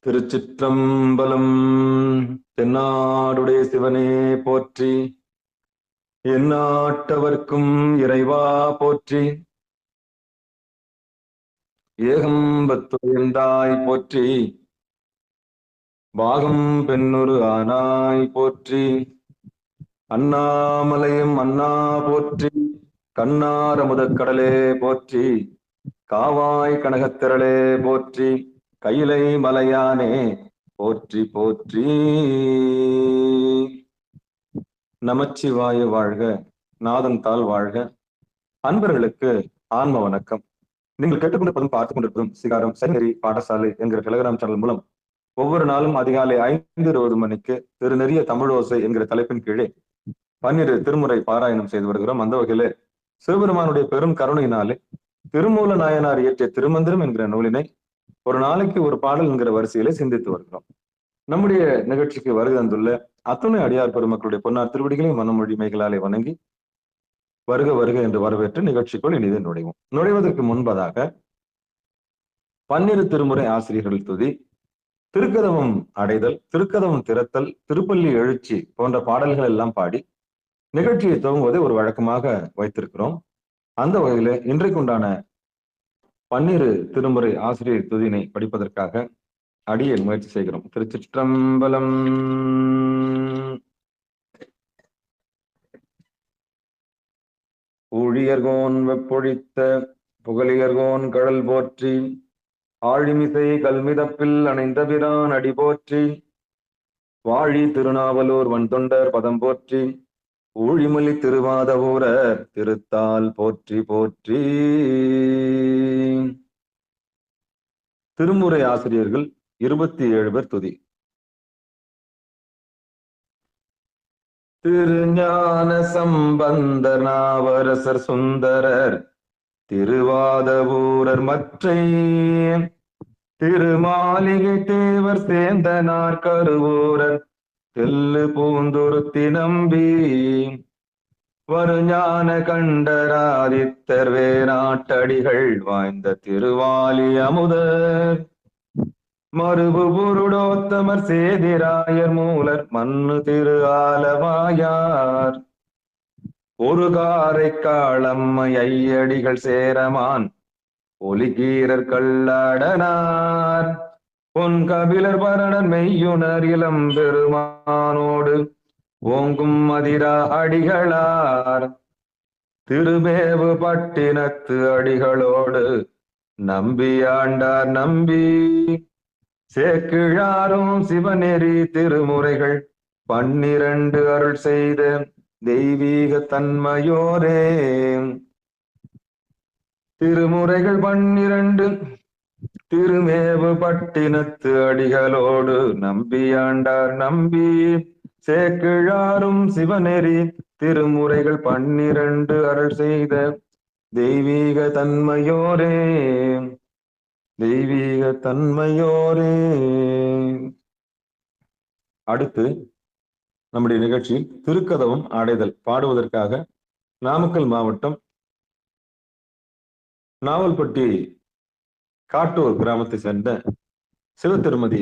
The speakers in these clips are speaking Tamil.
திருச்சிற்றம்பலம். தென்னாடுடைய சிவனே போற்றி, எந்நாட்டவர்க்கும் இறைவா போற்றி, ஏகம்பத்துயர்ந்தாய் போற்றி, பாகம் பெண்ணுரு ஆனாய் போற்றி, அண்ணாமலையும் அண்ணா போற்றி, கண்ணார முதற்கடலே போற்றி, காவாய் கனகத்திரளே போற்றி, கையிலை மலையானே போற்றி போற்றி. நமச்சிவாய வாழ்க, நாதன் தாள் வாழ்க. அன்பர்களுக்கு ஆன்ம வணக்கம். நீங்கள் கேட்டுக்கொண்டிருப்பதும் பார்த்துக் கொண்டிருப்பதும் சிகாரம் சைநெறி பாடசாலை என்கிற டெலிகிராம் சேனல் மூலம் ஒவ்வொரு நாளும் அதிகாலை 5:20 மணிக்கு திருநெறிய தமிழோசை என்கிற தலைப்பின் கீழே 12 திருமுறை பாராயணம் செய்து வருகிறோம். அந்த வகையிலே சிவபெருமானுடைய பெரும் கருணையினாலே திருமூல நாயனார் இயற்றிய திருமந்திரம் என்கிற நூலினை ஒரு நாளைக்கு ஒரு பாடல் என்கிற வரிசையிலே சிந்தித்து வருகிறோம். நம்முடைய நிகழ்ச்சிக்கு வருகை தந்துள்ள அத்துணை அடியார் பெருமக்களுடைய பொன்னார் திருவடிகளையும் மனமொழி மைகளாலே வணங்கி வருக வருக என்று வரவேற்று நிகழ்ச்சிக்குள் இனிது நுழைவோம். நுழைவதற்கு முன்பதாக 12 திருமுறை ஆசிரியர்கள் துதி, திருக்கதவம் அடைதல், திருக்கதவம் திறத்தல், திருப்பள்ளி எழுச்சி போன்ற பாடல்கள் எல்லாம் பாடி நிகழ்ச்சியை துவங்குவதை ஒரு வழக்கமாக வைத்திருக்கிறோம். அந்த வகையில இன்றைக்குண்டான 12 திருமுறை ஆசிரியர் துதியினை படிப்பதற்காக அடியேன் முயற்சி செய்கிறோம். திருச்சிற்றம்பலம். ஊழியர்கோன் வெப்பொழித்த புகழியர்கோன் கடல் போற்றி, ஆழிமிசை கல்மிதப்பில் அணைந்த பிரான் அடி போற்றி, வாழி திருநாவலூர் வன்தொண்டர் பதம் போற்றி, ஊழிமொழி திருவாத ஊரர் திருத்தால் போற்றி போற்றி. திருமுறை ஆசிரியர்கள் 27 பேர் துதி. திருஞான சம்பந்தர் நாவரசர் சுந்தரர் திருவாதவூரர் மற்றை, திருமாளிகை தேவர் சேந்தனார் கருவூரர் தெல்லு பூந்துருத்தி நம்பி, வருஞான கண்டராதித்தர் வேணாட்டடிகள் வாய்ந்த திருவாலி அமுதர், மறுபு புருடோத்தமர் சேதிராயர் மூலர் மண்ணு திரு ஆலவாயார், ஒரு காரைக்காலம்மை ஐயடிகள் சேரமான் ஒலிகீரர் கல்லாடனார், பொன் கபிலர் பரணன் மெய்யுணர் இளம் பெருமானோடு ஓங்கும் மதிரா அடிகளார், திருமேவு பட்டினத்து அடிகளோடு நம்பியாண்டார் நம்பி, சேக்கிழாரும் சிவநெறி திருமுறைகள் 12 அருள் செய்த தெய்வீக தன்மையோரே, திருமுறைகள் 12 திருமேவு பட்டினத்து அடிகளோடு நம்பியாண்டார் நம்பி, சேக்கிழாரும் சிவநெறி திருமுறைகள் 12 அருள் செய்த தெய்வீக தன்மையோரே, தெய்வீக தன்மையோரே. அடுத்து நம்முடைய நிகழ்ச்சியில் திருக்கதவம் அடைதல் பாடுவதற்காக நாமக்கல் மாவட்டம் நாவல்பட்டி காட்டூர் கிராமத்தை சேர்ந்த சிவத்திருமதி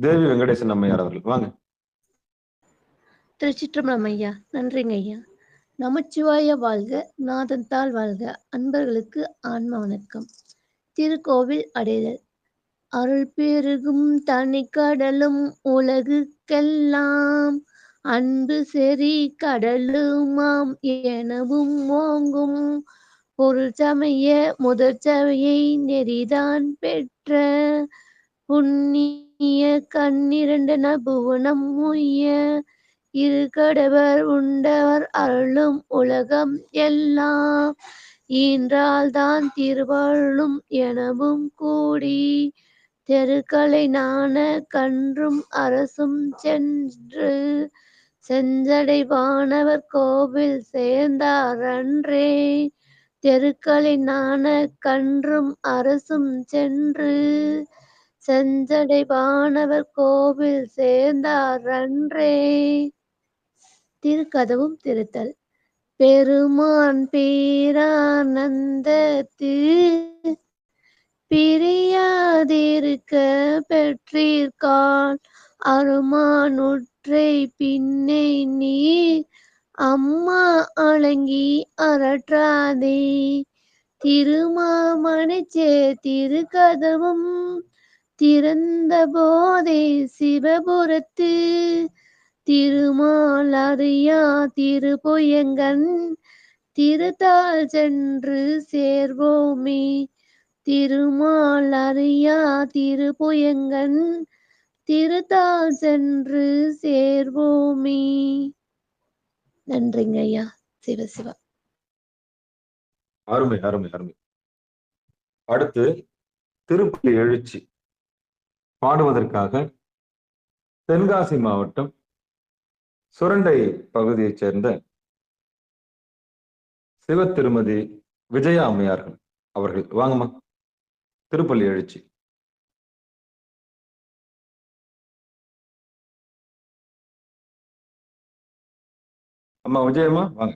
தேவி வெங்கடேசன் அம்மையார் அவர்கள். வாங்க. திருச்சிற்றம்பலம் ஐயா. நன்றிங்க ஐயா. நமச்சிவாய வாழ்க, நாதன் தாள் வாழ்க. அன்பர்களுக்கு ஆன்ம வணக்கம். திருக்கோவில் அடைதல். அருள் பெருகும் தனி கடலும் உலகுக்கெல்லாம் அன்பு செறி கடலுமாம் எனவும் ஓங்கும், பொருள் சமய முதற் சபையை நெறிதான் பெற்ற புண்ணிய 12 புவனம் உய்ய, இரு கடவர் உண்டவர் அருளும் உலகம் எல்லாம் ஈன்றால்தான் திருவருளும் எனவும் கூடி, தெருக்களை நாண கன்றும் அரசும் சென்று செஞ்சடை வானவர் கோவில் சேர்ந்தார் அன்றே, தெருக்களை நாண கன்றும் அரசும் சென்று செஞ்சடை வானவர் கோவில் சேர்ந்தார் அன்றே. திருக்கதவும் திருத்தல். பெருமான் பேரானந்தத்து பிரியாதிரு இருக்க பெற்றீர்கால் அருமானுற்றை பின்னை நீர் அம்மா அலங்கி அரற்றாதே. திருமாமணிச்சே திருக்கதவும் திறந்த போதே சிவபுரத்து திருமால் அறியா திருப்புயங்கன் திருத்தாள் சென்று சேர்வோமே. திருமால் அறியா திருப்புயங்கன் திருத்தாள் சென்று சேர்வோமே. நன்றிங்க ஐயா. சிவசிவா. அருமை அருமை அருமை. அடுத்து திருப்பள்ளி எழுச்சி பாடுவதற்காக தென்காசி மாவட்டம் சுரண்டை பகுதியைச் சேர்ந்த சிவ திருமதி விஜயா அம்மையார்கள் அவர்கள். வாங்கம்மா, திருப்பள்ளி எழுச்சி. அம்மா விஜயம்மா வாங்க.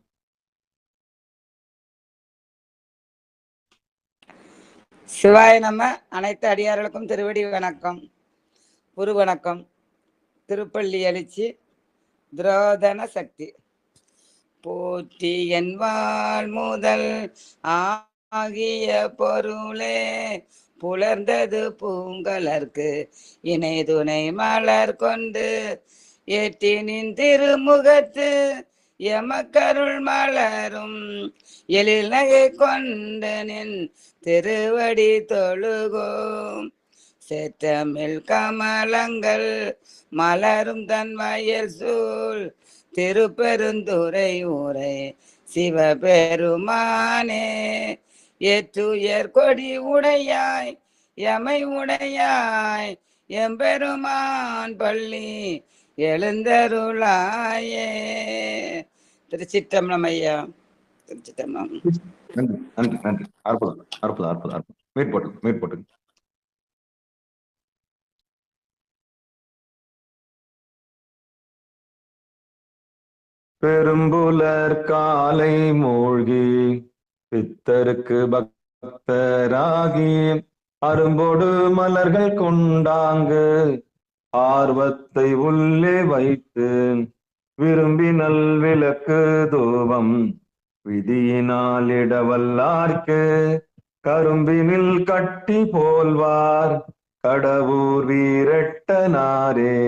சிவாய நம்ம அனைத்து அடியார்களுக்கும் திருவடி வணக்கம், குரு வணக்கம். திருப்பள்ளி எழுச்சி துரோதன சக்தி. போற்றி என்பால் முதல் ஆகிய பொருளே புலர்ந்தது பூங்கலர்க்கு இணை துணை மலர் கொண்டு ஏற்றினின் திருமுகத்து எமக்கருள் மலரும் எழில் நகை கொண்டு நின் திருவடி தொழுகோம். சேற்றமிழ் கமலங்கள் மலரும் தன் வயல் சூழ் திருப்பெருந்துறை ஊரை சிவபெருமானே. ஏற்றுயர் கொடி உடையாய் எமை உடையாய் எம்பெருமான் பள்ளி எழுந்தருளாயே. திருச்சிற்றம்பலம் ஐயா. திருச்சிற்றம்பலம். நன்றி நன்றி நன்றி. அற்புதம் அற்புதம் அற்புதம் அற்புதம். மேற்போட்டு. பெரும்புலர் காலை மூழ்கி பித்தருக்கு பக்தராகி அரும்பொடு மலர்கள் கொண்டாங்கு ஆர்வத்தை உள்ளே வைத்து விரும்பினல் விளக்கு தூபம் விதியினால் இடவல்லார்க்கு கரும்பினில் கட்டி போல்வார் கடவுர் வீரட்டனாரே.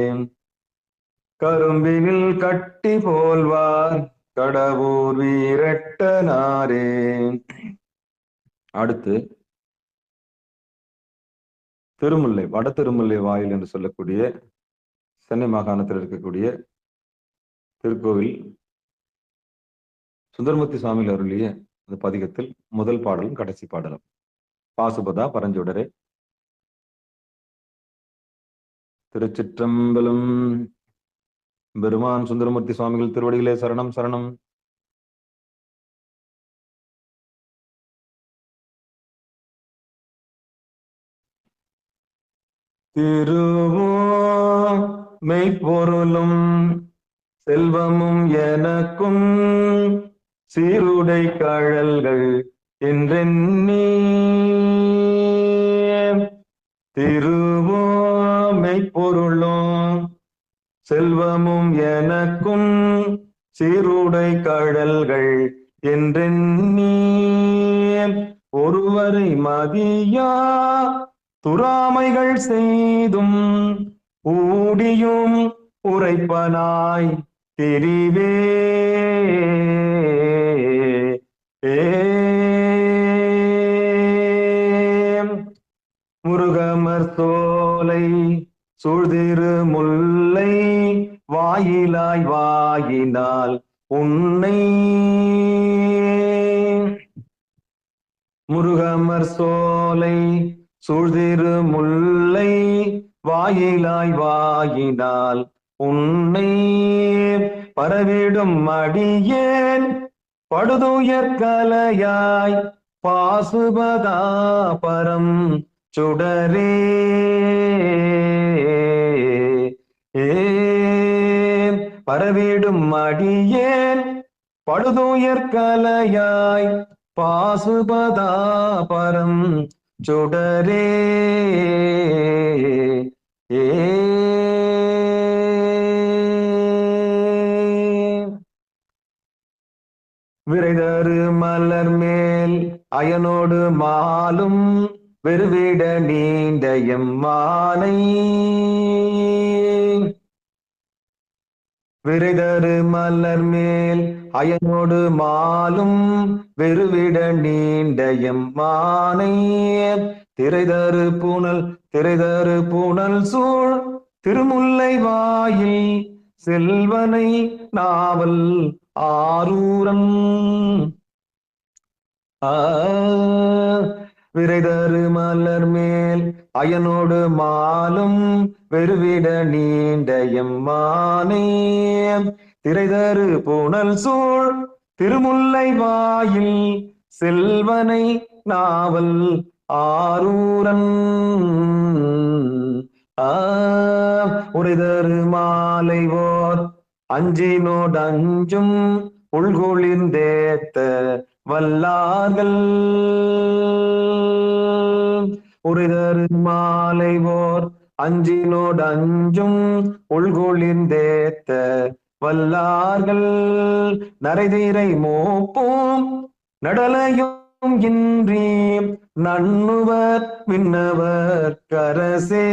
கரும்பினில் கட்டி போல்வார் கடவுர் வீரட்டனாரே. அடுத்து திருமுல்லை, வட திருமுல்லை வாயில் என்று சொல்லக்கூடிய சென்னை மாகாணத்தில் இருக்கக்கூடிய திருக்கோவில் சுந்தரமூர்த்தி சுவாமிகள் அருளிய அந்த பதிகத்தில் முதல் பாடலும் கடைசி பாடலும். பாசுபதா பரஞ்சுடரே. திருச்சிற்றம்பலம். பெருமான் சுந்தரமூர்த்தி சுவாமிகள் திருவடிகளே சரணம் சரணம். திருவோ மெய்ப்பொருளும் செல்வமும் எனக்கும் சீருடை கழல்கள் என்றெண்ணி. திருவோ மெய்ப்பொருளும் செல்வமும் எனக்கும் சீருடை கழல்கள் என்றெண்ணி. ஒருவரை மதியா துராமைகள் செய்தும் ஊடியும் உரைப்பனாய் தெரிவே. முருகமர் சோலை சூழ்திரு முல்லை வாயிலாய் வாயினால் உன்னை. முருகமர் சோலை சூழ்திரு முல்லை வாயிலாய் வாயினால் உன்னை. பரவிடும் அடியேன் படுதுயர் கலையாய் பாசுபதா பரம் சுடரே. பரவிடும் அடியேன் படுதுயர் கலையாய் பாசுபதா பரம் சுடரே. அயனோடு மாலும் வெறுவிட நீண்ட எம்மானை விரைதரு மலர் மேல் அயனோடு மாலும் வெறுவிட நீண்ட எம்மானை திரைதரு பூணல் சூழ் திருமுல்லை வாயில் செல்வனை நாவல் ஆரூரன் விரைதரு மலர் மேல் அயனோடு மாலும் வெறுவிட நீண்ட எம்மானே திரைதரு புனல் சூழ் திருமுல்லை வாயில் செல்வனை நாவல் ஆரூரன் உரைதரு மாலை ஓர் அஞ்சினோடு அஞ்சும் உள்குளிர்ந்தேத்த வல்லார்கள் உரைதரு மாலை ஓர் அஞ்சினோடு அஞ்சும் உள்குளிர்ந்தேத்த வல்லார்கள் நரைதீரை மோப்போம் நடலையும் இன்றி நண்ணுவர் விண்ணவர் கரசே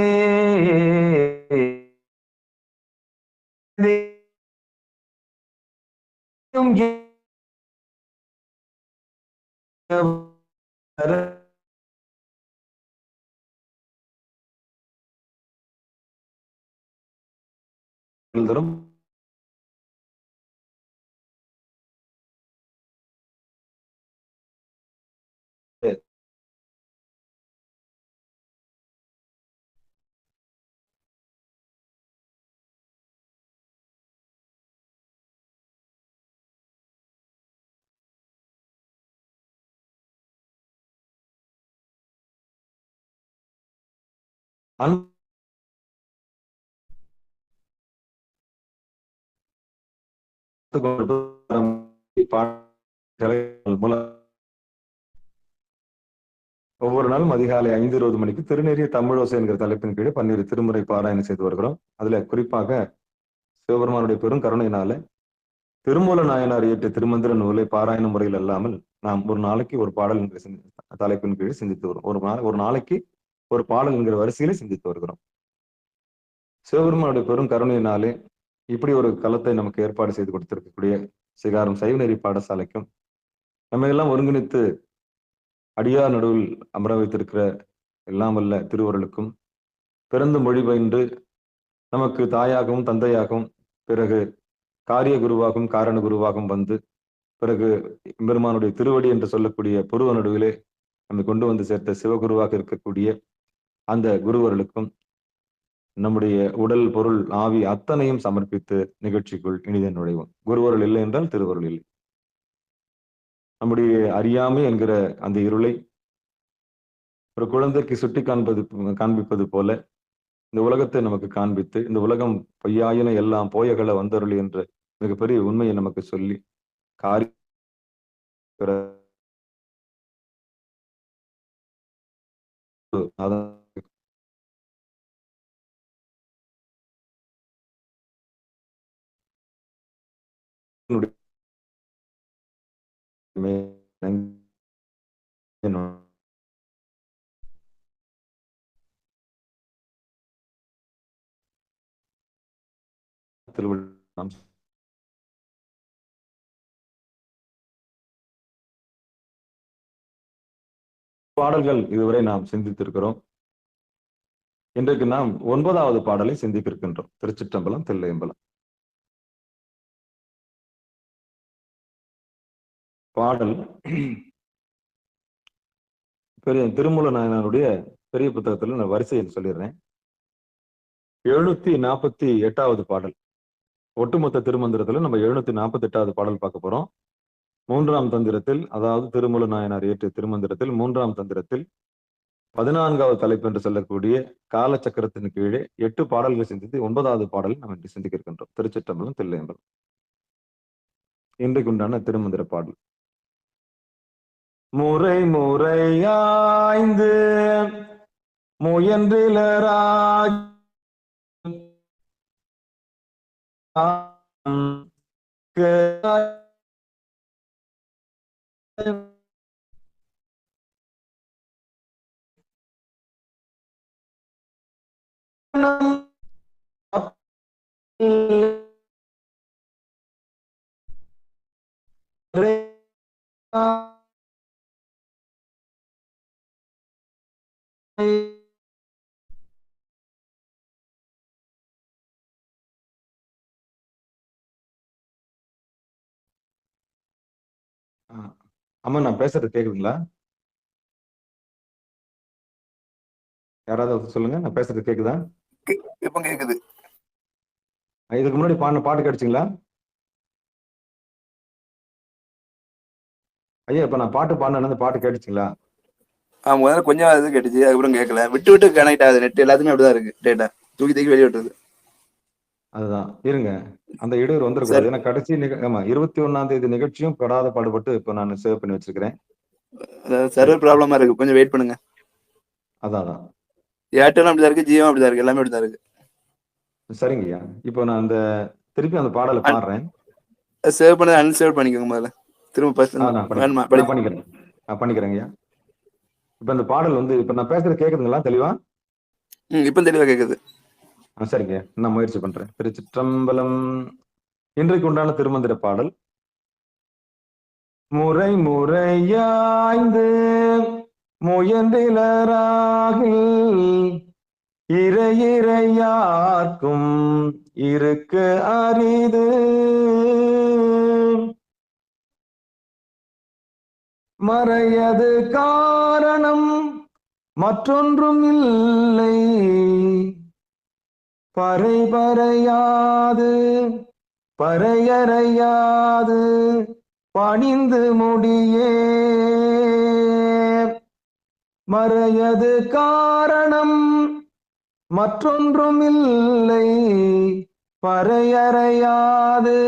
தரும் ஒவ்வொரு நாளும் அதிகாலை 5:20 மணிக்கு திருநெறிய தமிழோசை என்கிற தலைப்பின் கீழே 12 திருமுறை பாராயணம் செய்து வருகிறோம். அதுல குறிப்பாக சிவபெருமானுடைய பெரும் கருணையினால திருமூல நாயனார் இயற்றிய திருமந்திர நூலை பாராயண முறையில் அல்லாமல் நாம் ஒரு நாளைக்கு ஒரு பாடல் என்கிற தலைப்பின் கீழே சிந்தித்து வரும். ஒரு நாளைக்கு ஒரு பாடல் என்கிற வரிசையிலே சிந்தித்து வருகிறோம். சிவபெருமானுடைய பெரும் கருணையினாலே இப்படி ஒரு களத்தை நமக்கு ஏற்பாடு செய்து கொடுத்திருக்கக்கூடிய சிகாரம் சைவநெறி பாடசாலைக்கும் நம்ம எல்லாம் ஒருங்கிணைத்து அடியார் நடுவில் அமர வைத்திருக்கிற எல்லாம் வல்ல திருவருளுக்கும் பிறந்து மொழி பயின்று நமக்கு தாயாகவும் தந்தையாகவும் பிறகு காரிய குருவாகவும் காரண குருவாகவும் வந்து பிறகு பெருமானுடைய திருவடி என்று சொல்லக்கூடிய புருவ நடுவிலே நம்மை கொண்டு வந்து சேர்த்த சிவகுருவாக இருக்கக்கூடிய அந்த குருவர்களுக்கும் நம்முடைய உடல் பொருள் ஆவி அத்தனையும் சமர்ப்பித்து நிகழ்ச்சிக்குள் இனித நுழைவோம். குருவருள் இல்லை என்றால் திருவருள் இல்லை. நம்முடைய அறியாமை என்கிற அந்த இருளை ஒரு குழந்தைக்கு சுட்டி காண்பிப்பது போல இந்த உலகத்தை நமக்கு காண்பித்து இந்த உலகம் பொய்யாயின எல்லாம் போயகளை வந்தருள் என்ற மிகப்பெரிய உண்மையை நமக்கு சொல்லி காரி பாடல்கள் இதுவரை நாம் சிந்தித்திருக்கிறோம். இன்றைக்கு நாம் 9வது பாடலை சிந்திக்க இருக்கின்றோம். திருச்சிற்றம்பலம் தில்லையம்பலம். பாடல் பெரிய திருமூல நாயனாருடைய பெரிய புத்தகத்துல நான் வரிசையை சொல்லிடுறேன். 748வது பாடல். ஒட்டுமொத்த திருமந்திரத்துல நம்ம 748வது பாடல் பார்க்க போறோம். 3ஆம் தந்திரத்தில், அதாவது திருமூல நாயனார் இயற்றிய திருமந்திரத்தில் 3ஆம் தந்திரத்தில் 14வது தலைப்பு என்று சொல்லக்கூடிய காலச்சக்கரத்தின் கீழே 8 பாடல்கள் சிந்தித்து 9வது பாடல் நாம் இன்று சிந்திக்க இருக்கின்றோம். திருச்சிற்றம்பலம் தில்லையம்பலம். இன்றைக்கு உண்டான திருமந்திர பாடல். முறை முறையாய்ந்து முயன்றிலராய் அம்மா நான் பேசுறது கேக்குதுங்களா? யாராவது சொல்லுங்க, நான் பேசுறது கேக்குதா? இப்ப கேக்குது. இதுக்கு முன்னாடி பாடின பாட்டு கிடைச்சிங்களா ஐயா? இப்ப நான் பாட்டு பாடின அந்த பாட்டு கேட்டுச்சுங்களா? முதல்ல கொஞ்சம் இது கேட்டுச்சு, அதுக்கப்புறம் கேட்கல. விட்டு விட்டு கனெக்ட் ஆகுது நெட், எல்லாத்துமே அப்படிதான் இருக்கு. டேட்டா தூக்கி தூக்கி வெளியே விட்டுருது. அதுதான் இருங்க, அந்த இடையூறு வந்துடக்கூடாது. சரி, ஏன்னா கடைசி ஆமா 21ஆம் தேதி நிகழ்ச்சியும் படாத பாடுபட்டு இப்ப நான் சேவ் பண்ணி வச்சிருக்கிறேன். சர்வர் ப்ராப்ளமா இருக்கு, கொஞ்சம் வெயிட் பண்ணுங்க. அதான் ஏர்டெலும் அப்படிதான் இருக்கு, ஜியோ அப்படிதான் இருக்கு, எல்லாமே அப்படிதான் இருக்கு. சரிங்கய்யா. இப்போ நான் அந்த திருப்பி அந்த பாடலை பாடுறேன். சேவ் பண்ணது அன்சேவ் பண்ணிக்கோங்க முதல்ல. திரும்ப வேணுமா நான் பண்ணிக்கிறேன், நான் பண்ணிக்கிறேங்கய்யா. இப்ப இந்த பாடல் வந்து இப்ப நான் பேசுறது கேக்குதுங்களா தெளிவா? இப்ப தெளிவா கேக்குது. சரிங்க, நான் முயற்சி பண்றேன். திருச்சிற்றம்பலம். இன்றைக்கு உண்டான திருமந்திர பாடல். முறை முறையாய்ந்து முயன்றிலராகில் இறையார்க்கும் இருக்க அரிது. மறையது காரணம் மற்றொன்றும் இல்லை, பறையாது பறையறையாது பணிந்து முடியே. மறையது காரணம் மற்றொன்றும் இல்லை, பறையறையாது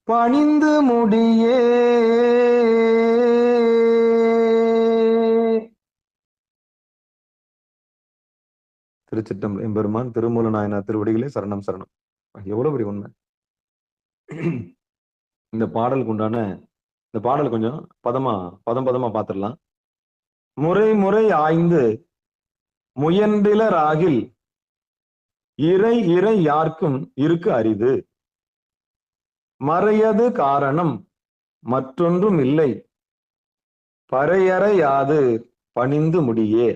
பணிந்து முடியே. திருச்சிற்றம்பலம். எம்பெருமான் திருமூல நாயனார் திருவடிகளே சரணம் சரணம். எவ்வளவு பெரிய உண்மை! இந்த பாடலுக்கு உண்டான இந்த பாடல் கொஞ்சம் பதமா பார்த்திடலாம். முறை முறை ஆய்ந்து முயன்றிலராகில் இறை யார்க்கும் இருக்கு அரிது. மறையது காரணம் மற்றொன்றும் இல்லை, பறையறையாது பணிந்து முடியே.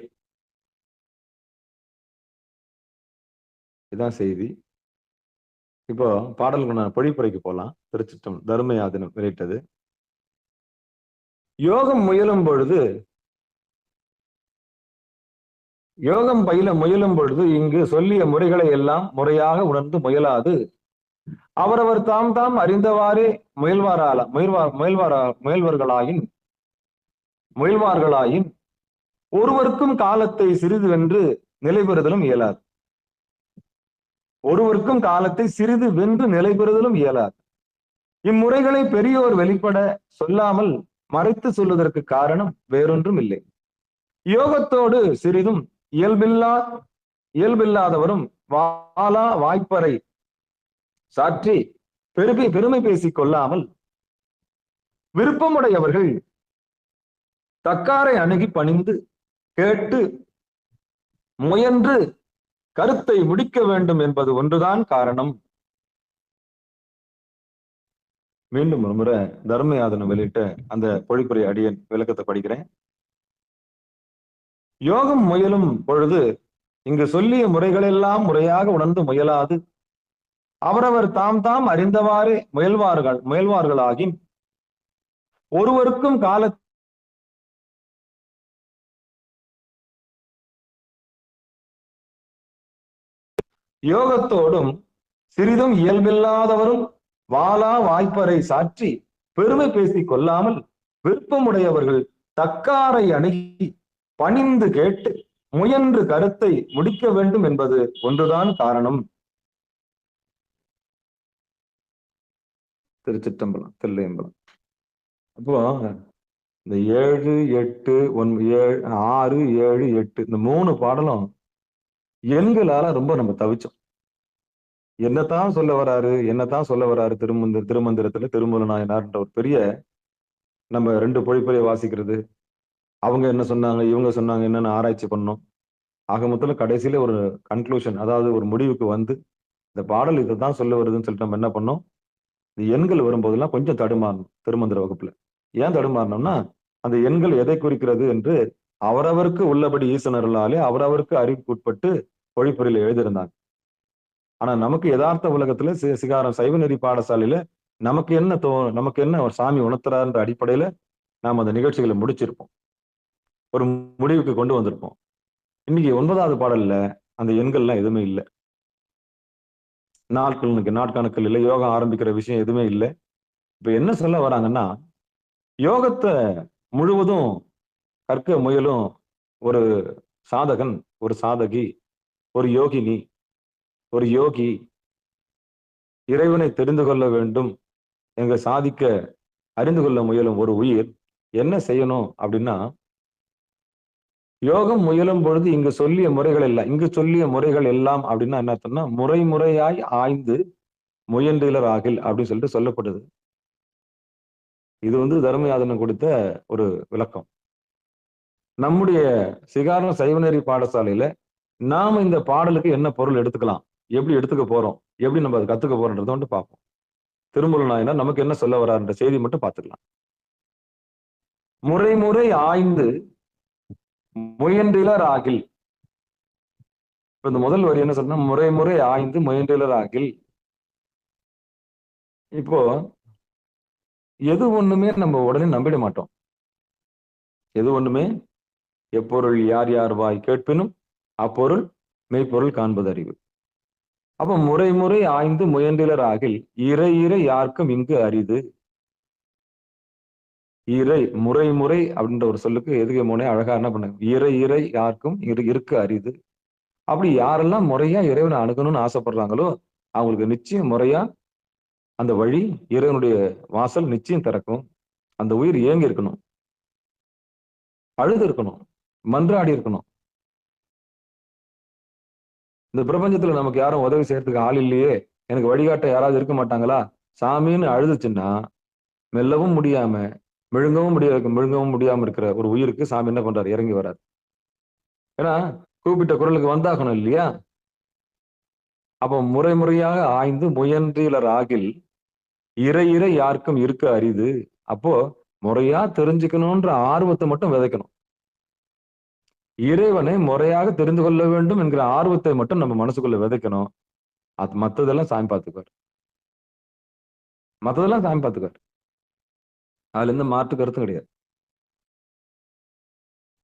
இதான் செய்தி. இப்போ பாடலுக்கு நான் பொழிப்புரைக்கு போலாம். திருச்சிட்டம் தர்மயாதனம் வெளியிட்டது. யோகம் முயலும் பொழுது, யோகம் பயில முயலும் பொழுது இங்கு சொல்லிய முறைகளை எல்லாம் முறையாக உணர்ந்து முயலாது அவரவர் தாம் தாம் அறிந்தவாறே முயல்வார்களாயின் ஒருவருக்கும் காலத்தை சிறிது வென்று நிலை பெறுதலும் இயலாது. ஒருவருக்கும் காலத்தை சிறிது வென்று நிலை பெறுதலும் இயலாது. இம்முறைகளை பெரியோர் வெளிப்பட சொல்லாமல் மறைத்து சொல்வதற்கு காரணம் வேறொன்றும் இல்லை. யோகத்தோடு சிறிதும் இயல்பில்லாதவரும் வாளா வாய்ப்பறை சாற்றி பெருமை பேசிக் கொள்ளாமல் விருப்பமுடையவர்கள் தக்காரை அணுகி பணிந்து கேட்டு முயன்று கருத்தை முடிக்க வேண்டும் என்பது ஒன்றுதான் காரணம். மீண்டும் ஒரு முறை தர்மயாதனம் வெளியிட்ட அந்த பொழிப்புரை அடியன் விளக்கத்தை படிக்கிறேன். யோகம் முயலும் பொழுது இங்கு சொல்லிய முறைகளெல்லாம் முறையாக உணர்ந்து முயலாது அவரவர் தாம் தாம் அறிந்தவாறே முயல்வார்களாகின் ஒருவருக்கும் கால யோகத்தோடும் சிறிதும் இயல்பில்லாதவரும் வாளா வாய்ப்பறை சாற்றி பெருமை பேசிக் கொள்ளாமல் விருப்பமுடையவர்கள் தக்காரை அணுகி பணிந்து கேட்டு முயன்று கருத்தை முடிக்க வேண்டும் என்பது ஒன்றுதான் காரணம். திருச்சிற்றம்பலம், தில்லையம்பலம். அப்போ இந்த 7, 8, 6, 7, 8 இந்த 3 பாடலும் எண்களால ரொம்ப நம்ம தவிச்சோம். என்னத்தான் சொல்ல வராரு திருமந்திரத்துல திருமூல நாயனார்ன்ற ஒரு பெரிய நம்ம 2 பொழிப்புரையை வாசிக்கிறது, அவங்க என்ன சொன்னாங்க இவங்க சொன்னாங்க என்னன்னு ஆராய்ச்சி பண்ணோம். ஆக மொத்தம் கடைசியில ஒரு கன்க்ளூஷன், அதாவது ஒரு முடிவுக்கு வந்து இந்த பாடல் இதைதான் சொல்ல வருதுன்னு சொல்லிட்டு நம்ம என்ன பண்ணோம், இந்த எண்கள் வரும்போதெல்லாம் கொஞ்சம் தடுமாறணும் திருமந்திர வகுப்புல. ஏன் தடுமாறணும்னா, அந்த எண்கள் எதை குறிக்கிறது என்று அவரவருக்கு உள்ளபடி ஈசனர்களாலே அவரவருக்கு அறிவுக்கு உட்பட்டு பொழிப்புரையில எழுதியிருந்தாங்க. ஆனா நமக்கு யதார்த்த உலகத்துல சிகாரம் சைவ நெறி பாடசாலையில நமக்கு என்ன ஒரு சாமி உணர்த்துறாருன்ற அடிப்படையில நாம் அந்த நிகழ்ச்சிகளை முடிச்சிருப்போம், ஒரு முடிவுக்கு கொண்டு வந்திருப்போம். இன்னைக்கு 9வது பாடல்ல அந்த எண்கள்லாம் எதுவுமே இல்லை, நாட்கணக்கில் இல்லை, யோகம் ஆரம்பிக்கிற விஷயம் எதுவுமே இல்லை. இப்ப என்ன சொல்ல வராங்கன்னா, யோகத்தை முழுவதும் கற்க முயலும் ஒரு சாதகன், ஒரு சாதகி, ஒரு யோகினி, ஒரு யோகி இறைவனை தெரிந்து கொள்ள வேண்டும் எங்க சாதிக்க அறிந்து கொள்ள முயலும் ஒரு உயிர் என்ன செய்யணும் அப்படின்னா, யோகம் முயலும் பொழுது இங்கு சொல்லிய முறைகள் எல்லாம் அப்படின்னா என்ன அர்த்தம்னா, முறையாய் ஆய்ந்து முயன்றிலர் ஆகில் அப்படின்னு சொல்லிட்டு சொல்லப்படுது. இது தர்மயாதனம் கொடுத்த ஒரு விளக்கம். நம்முடைய சிகாரம் சைவநெறி பாடசாலையில நாம இந்த பாடலுக்கு என்ன பொருள் எடுத்துக்கலாம், எப்படி எடுத்துக்க போறோம், எப்படி நம்ம அதை கத்துக்க போறோம்ன்றத வந்து பார்ப்போம். திருமூல நாயனார் நமக்கு என்ன சொல்ல வர்றாருன்ற செய்தி மட்டும் பார்த்துக்கலாம். முறை ஆய்ந்து முயன்றிலர் ஆகில். இந்த முதல் வரி என்ன சொன்னா, முறை ஆய்ந்து முயன்றிலர் ஆகில். இப்போ எது ஒண்ணுமே நம்ம உடனே நம்பிட மாட்டோம். எது ஒண்ணுமே எப்பொருள் யார் யார் வாய் கேட்பினும் அப்பொருள் மெய்ப்பொருள் காண்பது அறிவு. அப்ப முறை ஆய்ந்து முயன்றிலர் ஆகில் இறை யாருக்கும் இங்கு அரிது. இறை முறை அப்படின்ற ஒரு சொல்லுக்கு எதுகை முனை அழகா என்ன பண்ண, இறை யாருக்கும் இருக்க அரிது. அப்படி யாரெல்லாம் முறையா இறைவனை அணுகணும்னு ஆசைப்படுறாங்களோ அவங்களுக்கு நிச்சயம் முறையா அந்த வழி இறைவனுடைய வாசல் நிச்சயம் திறக்கும். அந்த உயிர் ஏங்கி இருக்கணும், அழுது இருக்கணும், மன்றாடி இருக்கணும். இந்த பிரபஞ்சத்துல நமக்கு யாரும் உதவி செய்யறதுக்கு ஆள் இல்லையே, எனக்கு வழிகாட்ட யாராவது இருக்க மாட்டாங்களா, சாமின்னு அழுதுச்சுன்னா மெல்லவும் முடியாம முழுங்கவும் முடியாம இருக்கிற ஒரு உயிருக்கு சாமி என்ன பண்றாரு, இறங்கி வர்றாரு. ஏன்னா கூப்பிட்ட குரலுக்கு வந்தாகணும் இல்லையா. அப்ப முறையாக ஆய்ந்து முயன்றிலர் ஆகில் இறை யாருக்கும் இருக்க அரிது. அப்போ முறையா தெரிஞ்சுக்கணும்ன்ற ஆர்வத்தை மட்டும் விதைக்கணும். இறைவனை முறையாக தெரிந்து கொள்ள வேண்டும் என்கிற ஆர்வத்தை மட்டும் நம்ம மனசுக்குள்ள விதைக்கணும். அது மத்ததெல்லாம் சாமி பார்த்துக்குவார். அதுல எந்த மாற்று கருத்தும் கிடையாது.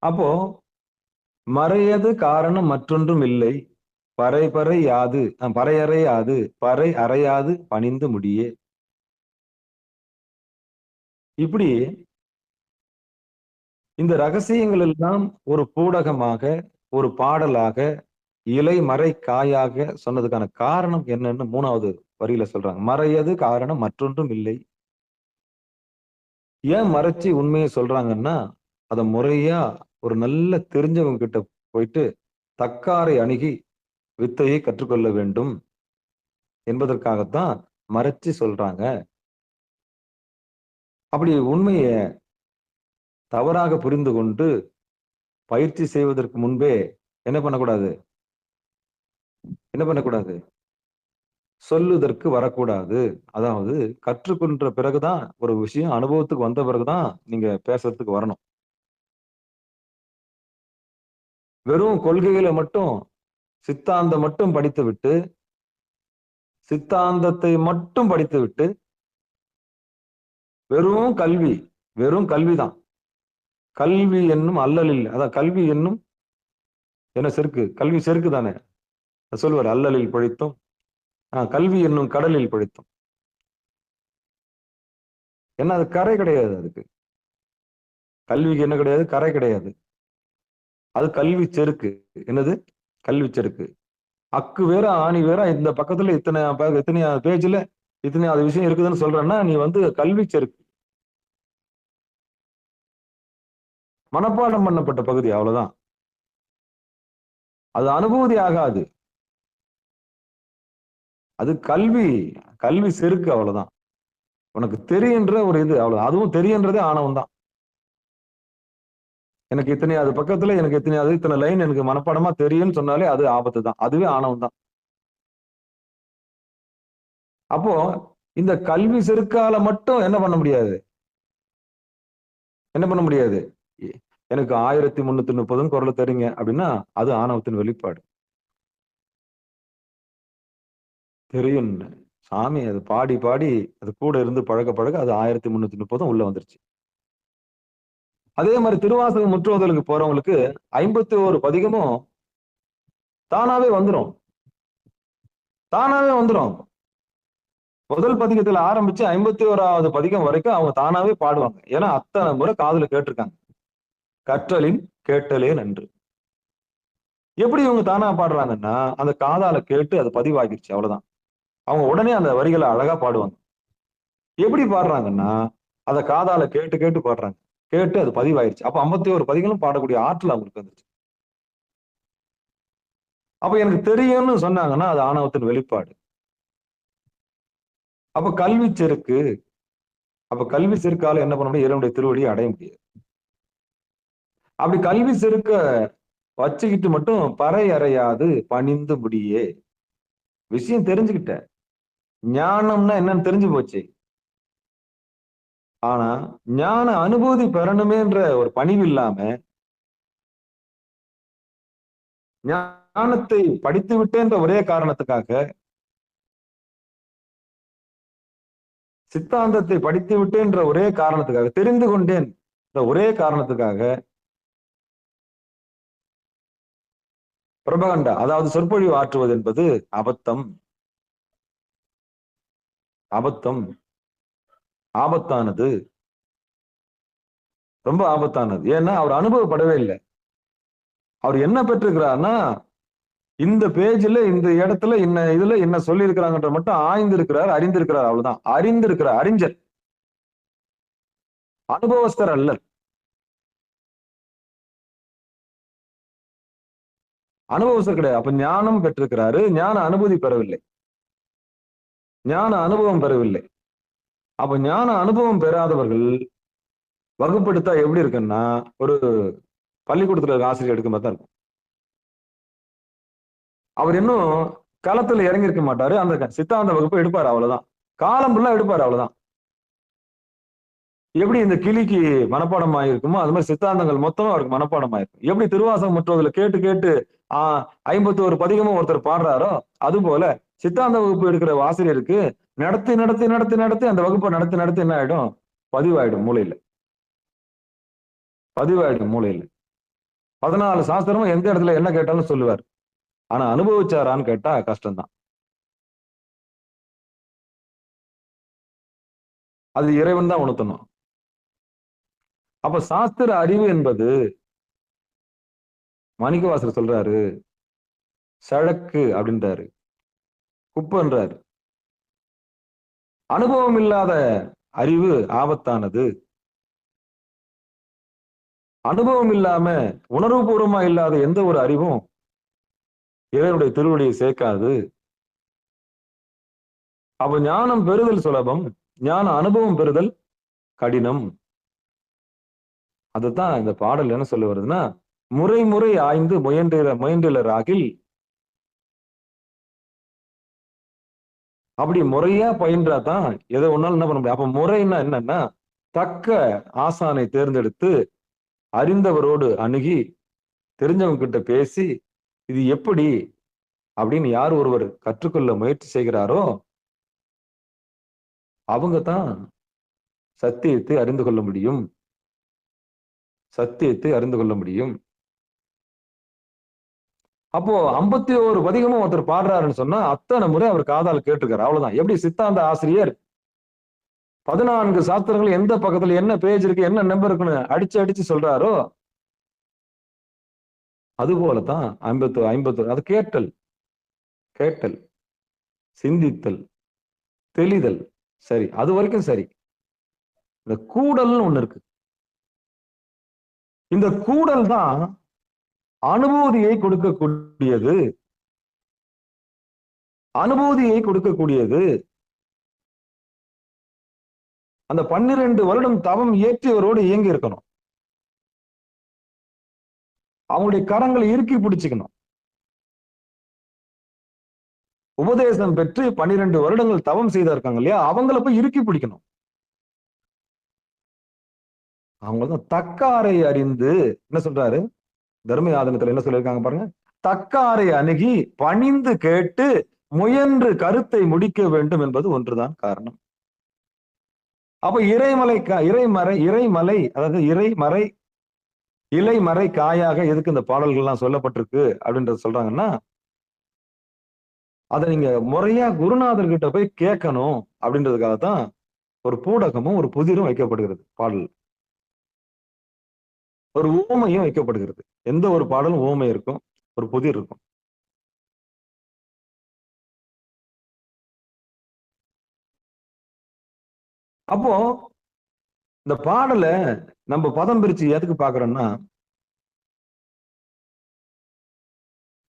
அப்போ மறையது காரணம் மற்றொன்றும் இல்லை, பறையறையாது பறை அறையாது பணிந்து முடியே. இப்படி இந்த ரகசியங்கள் எல்லாம் ஒரு பூடகமாக, ஒரு பாடலாக, இலை மறை காயாக சொன்னதுக்கான காரணம் என்னன்னு 3வது வரியில சொல்றாங்க. மறையது காரணம் மற்றொன்றும் இல்லை. ஏன் மறைச்சு உண்மையை சொல்றாங்கன்னா, அத முறையா ஒரு நல்ல தெரிஞ்சவங்க கிட்ட போயிட்டு தக்காரை அணுகி வித்தையை கற்றுக்கொள்ள வேண்டும் என்பதற்காகத்தான் மறைச்சு சொல்றாங்க. அப்படி உண்மையை தவறாக புரிந்து கொண்டு பயிற்சி செய்வதற்கு முன்பே என்ன பண்ணக்கூடாது, சொல்லுதற்கு வரக்கூடாது. அதாவது கற்றுக்கொண்ட பிறகுதான், ஒரு விஷயம் அனுபவத்துக்கு வந்த பிறகுதான் நீங்க பேசுறதுக்கு வரணும். வெறும் கொள்கைகளை மட்டும் சித்தாந்தத்தை மட்டும் படித்து விட்டு வெறும் கல்விதான், கல்வி என்னும் அல்லலில், அதான் கல்வி என்னும் என்ன செருக்கு, கல்வி செருக்கு தானே சொல்லுவார், அல்லலில் பிழைத்தோம், கல்வி என்னும் கடலில் பிழைத்தோம். என்ன அது கரை கிடையாது. அதுக்கு கல்விக்கு என்ன கிடையாது, கரை கிடையாது. அது கல்வி செருக்கு. என்னது கல்வி செருக்கு? அக்கு வேற ஆணி வேற, இந்த பக்கத்துல இத்தனை பேஜ்ல இத்தனையாவது விஷயம் இருக்குதுன்னு சொல்றேன்னா நீ கல்வி செருக்கு, மனப்பாடம் பண்ணப்பட்ட பகுதி, அவ்வளவுதான். அது அனுபூதி ஆகாது. அது கல்வி செருக்கு, அவ்வளவுதான். உனக்கு தெரியுன்ற ஒரு இது, அவ்வளவு. அதுவும் தெரியுன்றதே ஆணவம் தான். எனக்கு இத்தனையாவது பக்கத்துல இத்தனை லைன் எனக்கு மனப்பாடமா தெரியும்னு சொன்னாலே அது ஆபத்து தான், அதுவே ஆணவம் தான். அப்போ இந்த கல்வி செருக்கால மட்டும் என்ன பண்ண முடியாது, என்ன பண்ண முடியாது. எனக்கு 1330 குரல் தெரியுங்க அப்படின்னா அது ஆணவத்தின் வெளிப்பாடு. தெரியும் சாமி, அது பாடி பாடி அது கூட இருந்து பழக பழக அது 1330 உள்ள வந்துருச்சு. அதே மாதிரி திருவாசகம் முற்றுவதலுக்கு போறவங்களுக்கு 51 பதிகமும் தானாவே வந்துரும், தானாவே வந்துரும். முதல் பதிகத்துல ஆரம்பிச்சு 51வது பதிகம் வரைக்கும் அவங்க தானாவே பாடுவாங்க. ஏன்னா அத்தனை முறை காதுல கேட்டிருக்காங்க. கற்றலின் கேட்டலே நன்று. எப்படி இவங்க தானா பாடுறாங்கன்னா அந்த காதால கேட்டு அது பதிவாகிருச்சு, அவ்வளவுதான். அவங்க உடனே அந்த வரிகளை அழகா பாடுவாங்க. எப்படி பாடுறாங்கன்னா அதை காதால கேட்டு கேட்டு பாடுறாங்க, கேட்டு அது பதிவாயிருச்சு. அப்ப 51 பதிகளும் பாடக்கூடிய ஆற்றல் அவங்களுக்கு வந்துருச்சு. அப்ப எனக்கு தெரியும்னு சொன்னாங்கன்னா அது ஆணவத்தின் வெளிப்பாடு. அப்ப கல்வி செருக்கு, அப்ப கல்வி செருக்கால என்ன பண்ண முடியும், இறைவனுடைய திருவடியை அடைய முடியாது. அப்படி கல்வி செருக்க வச்சுக்கிட்டு மட்டும் பறை அறையாது பணிந்து முடியே. விஷயம் தெரிஞ்சுக்கிட்ட, ஞானம்னா என்னன்னு தெரிஞ்சு போச்சு. ஆனா ஞான அனுபூதி பெறணுமேன்ற ஒரு பணிவு இல்லாம, ஞானத்தை படித்து விட்டேன்ற ஒரே காரணத்துக்காக, சித்தாந்தத்தை படித்து விட்டேன்ற ஒரே காரணத்துக்காக, தெரிந்து கொண்டேன் ஒரே காரணத்துக்காக பிரபகண்டா, அதாவது சொற்பொழிவு ஆற்றுவது என்பது அபத்தம், அபத்தம், ஆபத்தானது, ரொம்ப ஆபத்தானது. ஏன்னா அவர் அனுபவப்படவே இல்லை. அவர் என்ன பெற்றிருக்கிறார்னா இந்த பேஜ்ல இந்த இடத்துல இன்ன இதுல என்ன சொல்லி இருக்கிறாங்கன்ற மட்டும் ஆய்ந்திருக்கிறார், அறிந்திருக்கிறார், அவ்வளவுதான். அறிந்திருக்கிறார், அறிஞர், அனுபவஸ்தர் அல்ல. அனுபவஸ்தர் கிடையாது. அப்ப ஞானம் பெற்றிருக்கிறாரு, ஞான அனுபூதி பெறவில்லை, ஞான அனுபவம் பெறவில்லை. அப்ப ஞான அனுபவம் பெறாதவர்கள் வகுப்படுத்தா எப்படி இருக்குன்னா ஒரு பள்ளிக்கூடத்துல இருக்க ஆசிரியர் எடுக்க மாதிரி தான் இருக்கும். அவர் இன்னும் களத்துல இறங்கி இருக்க மாட்டாரு, அந்த சித்தாந்த வகுப்பு எடுப்பாரு, அவ்வளவுதான். காலம் ஃபுல்லா எடுப்பாரு, அவ்வளவுதான். எப்படி இந்த கிளிக்கு மனப்பாடம் ஆயிருக்குமோ அது மாதிரி சித்தாந்தங்கள் மொத்தமும் அவருக்கு மனப்பாடம் ஆயிருக்கும். எப்படி திருவாசகம் முற்றுவதுல கேட்டு கேட்டு 51 பதிகமும் ஒருத்தர் பாடுறாரோ அது போல சித்தாந்த வகுப்பு எடுக்கிற ஆசிரியருக்கு நடத்தி நடத்தி நடத்தி நடத்தி அந்த வகுப்பை நடத்தி நடத்தி என்ன ஆயிடும், பதிவாயிடும் மூளையில, பதிவாயிடும் மூளையில. 14 சாஸ்திரமும் எந்த இடத்துல என்ன கேட்டாலும் சொல்லுவார். ஆனா அனுபவிச்சாரான்னு கேட்டா கஷ்டம்தான். அது இறைவன் தான் உணர்த்தணும். அப்ப சாஸ்திர அறிவு என்பது மாணிக்கவாசகர் சொல்றாரு சழக்கு அப்படின்றாரு, குப்பன்றாரு. அனுபவம் இல்லாத அறிவு ஆபத்தானது. அனுபவம் இல்லாம உணர்வுபூர்வமா இல்லாத எந்த ஒரு அறிவும் இறைவனுடைய திருவடியை சேர்க்காது. அப்ப ஞானம் பெறுதல் சுலபம், ஞான அனுபவம் பெறுதல் கடினம். அதுதான் இந்த பாடல் என்ன சொல்ல வருதுன்னா, முறை முறை ஆய்ந்து முயன்றிலராகில். அப்படி முறையா பயின்றாதான் எதை ஒன்னாலும் என்ன பண்ண முடியும். அப்ப முறைன்னா என்னன்னா தக்க ஆசானை தேர்ந்தெடுத்து அறிந்தவரோடு அணுகி தெரிஞ்சவங்க கிட்ட பேசி இது எப்படி அப்படின்னு யார் ஒருவர் கற்றுக்கொள்ள முயற்சி செய்கிறாரோ அவங்க தான் சத்தியத்தை அறிந்து கொள்ள முடியும், சத்தியத்தை அறிந்து கொள்ள முடியும். அப்போ 51 பதிகமும் ஒருத்தர் பாடுறாருன்னு சொன்னா அத்தனை முறை அவர் காதால் கேட்டிருக்காரு, அவ்வளவுதான். எப்படி சித்தாந்த ஆசிரியர் 14 சாஸ்திரங்கள் எந்த பக்கத்துல என்ன பேஜ் இருக்கு என்ன நம்பர் இருக்குன்னு அடிச்சு அடிச்சு சொல்றாரோ அது போலதான் 51 அது கேட்டல், கேட்டல், சிந்தித்தல், தெளிதல். சரி, அது வரைக்கும் சரி. இந்த கூடல்னு ஒண்ணு இருக்கு. இந்த கூடல் தான் அனுபூதியை கொடுக்கக்கூடியது, அனுபூதியை கொடுக்கக்கூடியது. அந்த 12 வருடம் தவம் இயற்றியவரோடு இயங்கி இருக்கணும், அவங்களுடைய கரங்களை இறுக்கி பிடிச்சுக்கணும். உபதேசம் பெற்று 12 வருடங்கள் தவம் செய்தா இருக்காங்க இல்லையா, அவங்கள போய் இறுக்கி பிடிக்கணும். அவங்கதான் தக்காரை அறிந்து என்ன சொல்றாரு தர்ம யாதனத்துல என்ன சொல்லியிருக்காங்க பாருங்க, தக்காரை அணுகி பணிந்து கேட்டு முயன்று கருத்தை முடிக்க வேண்டும் என்பது ஒன்றுதான் காரணம். அப்ப இறைமலை அதாவது இலைமறை காயாக எதுக்கு இந்த பாடல்கள்லாம் சொல்லப்பட்டிருக்கு அப்படின்றத சொல்றாங்கன்னா, அதை நீங்க முறையா குருநாதர்கிட்ட போய் கேட்கணும் அப்படின்றதுக்காகத்தான் ஒரு பூடகமும் ஒரு புதிரும் வைக்கப்படுகிறது. பாடல் ஒரு ஊமையும் வைக்கப்படுகிறது. எந்த ஒரு பாடலும் ஊமை இருக்கும், ஒரு புதிர் இருக்கும். அப்போ இந்த பாடலை நம்ம பதம் பிரிச்சு எதுக்கு பாக்குறோம்னா,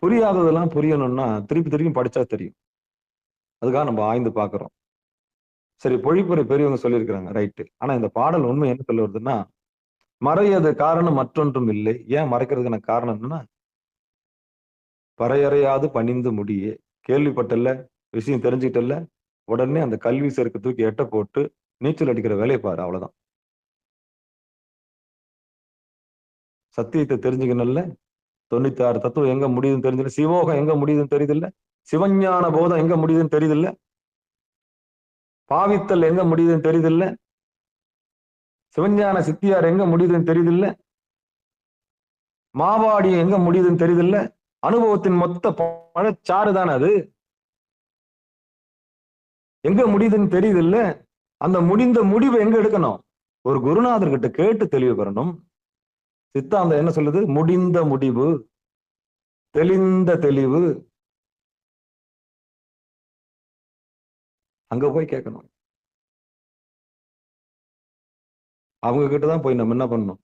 புரியாததெல்லாம் புரியணும்னா திருப்பி திருப்பி படிச்சா தெரியும். அதுக்காக நம்ம ஆய்ந்து பாக்குறோம். சரி, பொழிப்புரை பெரியவங்க சொல்லியிருக்கிறாங்க, ரைட்டு. ஆனா இந்த பாடல் உண்மை என்ன சொல்ல வருதுன்னா, மறையது காரணம் மற்றொன்றும் இல்லை. ஏன் மறைக்கிறதுக்கான காரணம் என்னன்னா, பறையறையாது பணிந்து முடியே. கேள்விப்பட்டல, விஷயம் தெரிஞ்சுக்கிட்டல, உடனே அந்த கல்வி செருக்கு தூக்கி எட்ட போட்டு நீச்சல் அடிக்கிற வேலையை பாரு, அவ்வளவுதான். சத்தியத்தை தெரிஞ்சுக்கணும்ல, 96 தத்துவம் எங்க முடியுதுன்னு தெரிஞ்சல, சிவோகம் எங்க முடியுதுன்னு தெரியுதில்ல, சிவஞான போதம் எங்க முடியுதுன்னு தெரியுதில்ல, பாவித்தல் எங்க முடியுதுன்னு தெரியுதில்ல, சிவஞான சித்தியார் எங்க முடியுதுன்னு தெரியுதில்ல, மாவாடி எங்க முடியுதுன்னு தெரியுதில்ல, அனுபவத்தின் மொத்த பழச்சாறு தானே அது, எங்க முடியுதுன்னு தெரியுதில்ல. அந்த முடிந்த முடிவு எங்க எடுக்கணும், ஒரு குருநாதர்கிட்ட கேட்டு தெளிவு பெறணும். சித்தாந்தம் என்ன சொல்லுது, முடிந்த முடிவு, தெளிந்த தெளிவு, அங்க போய் கேட்கணும். அவங்க கிட்டதான் போய் நம்ம என்ன பண்ணணும்.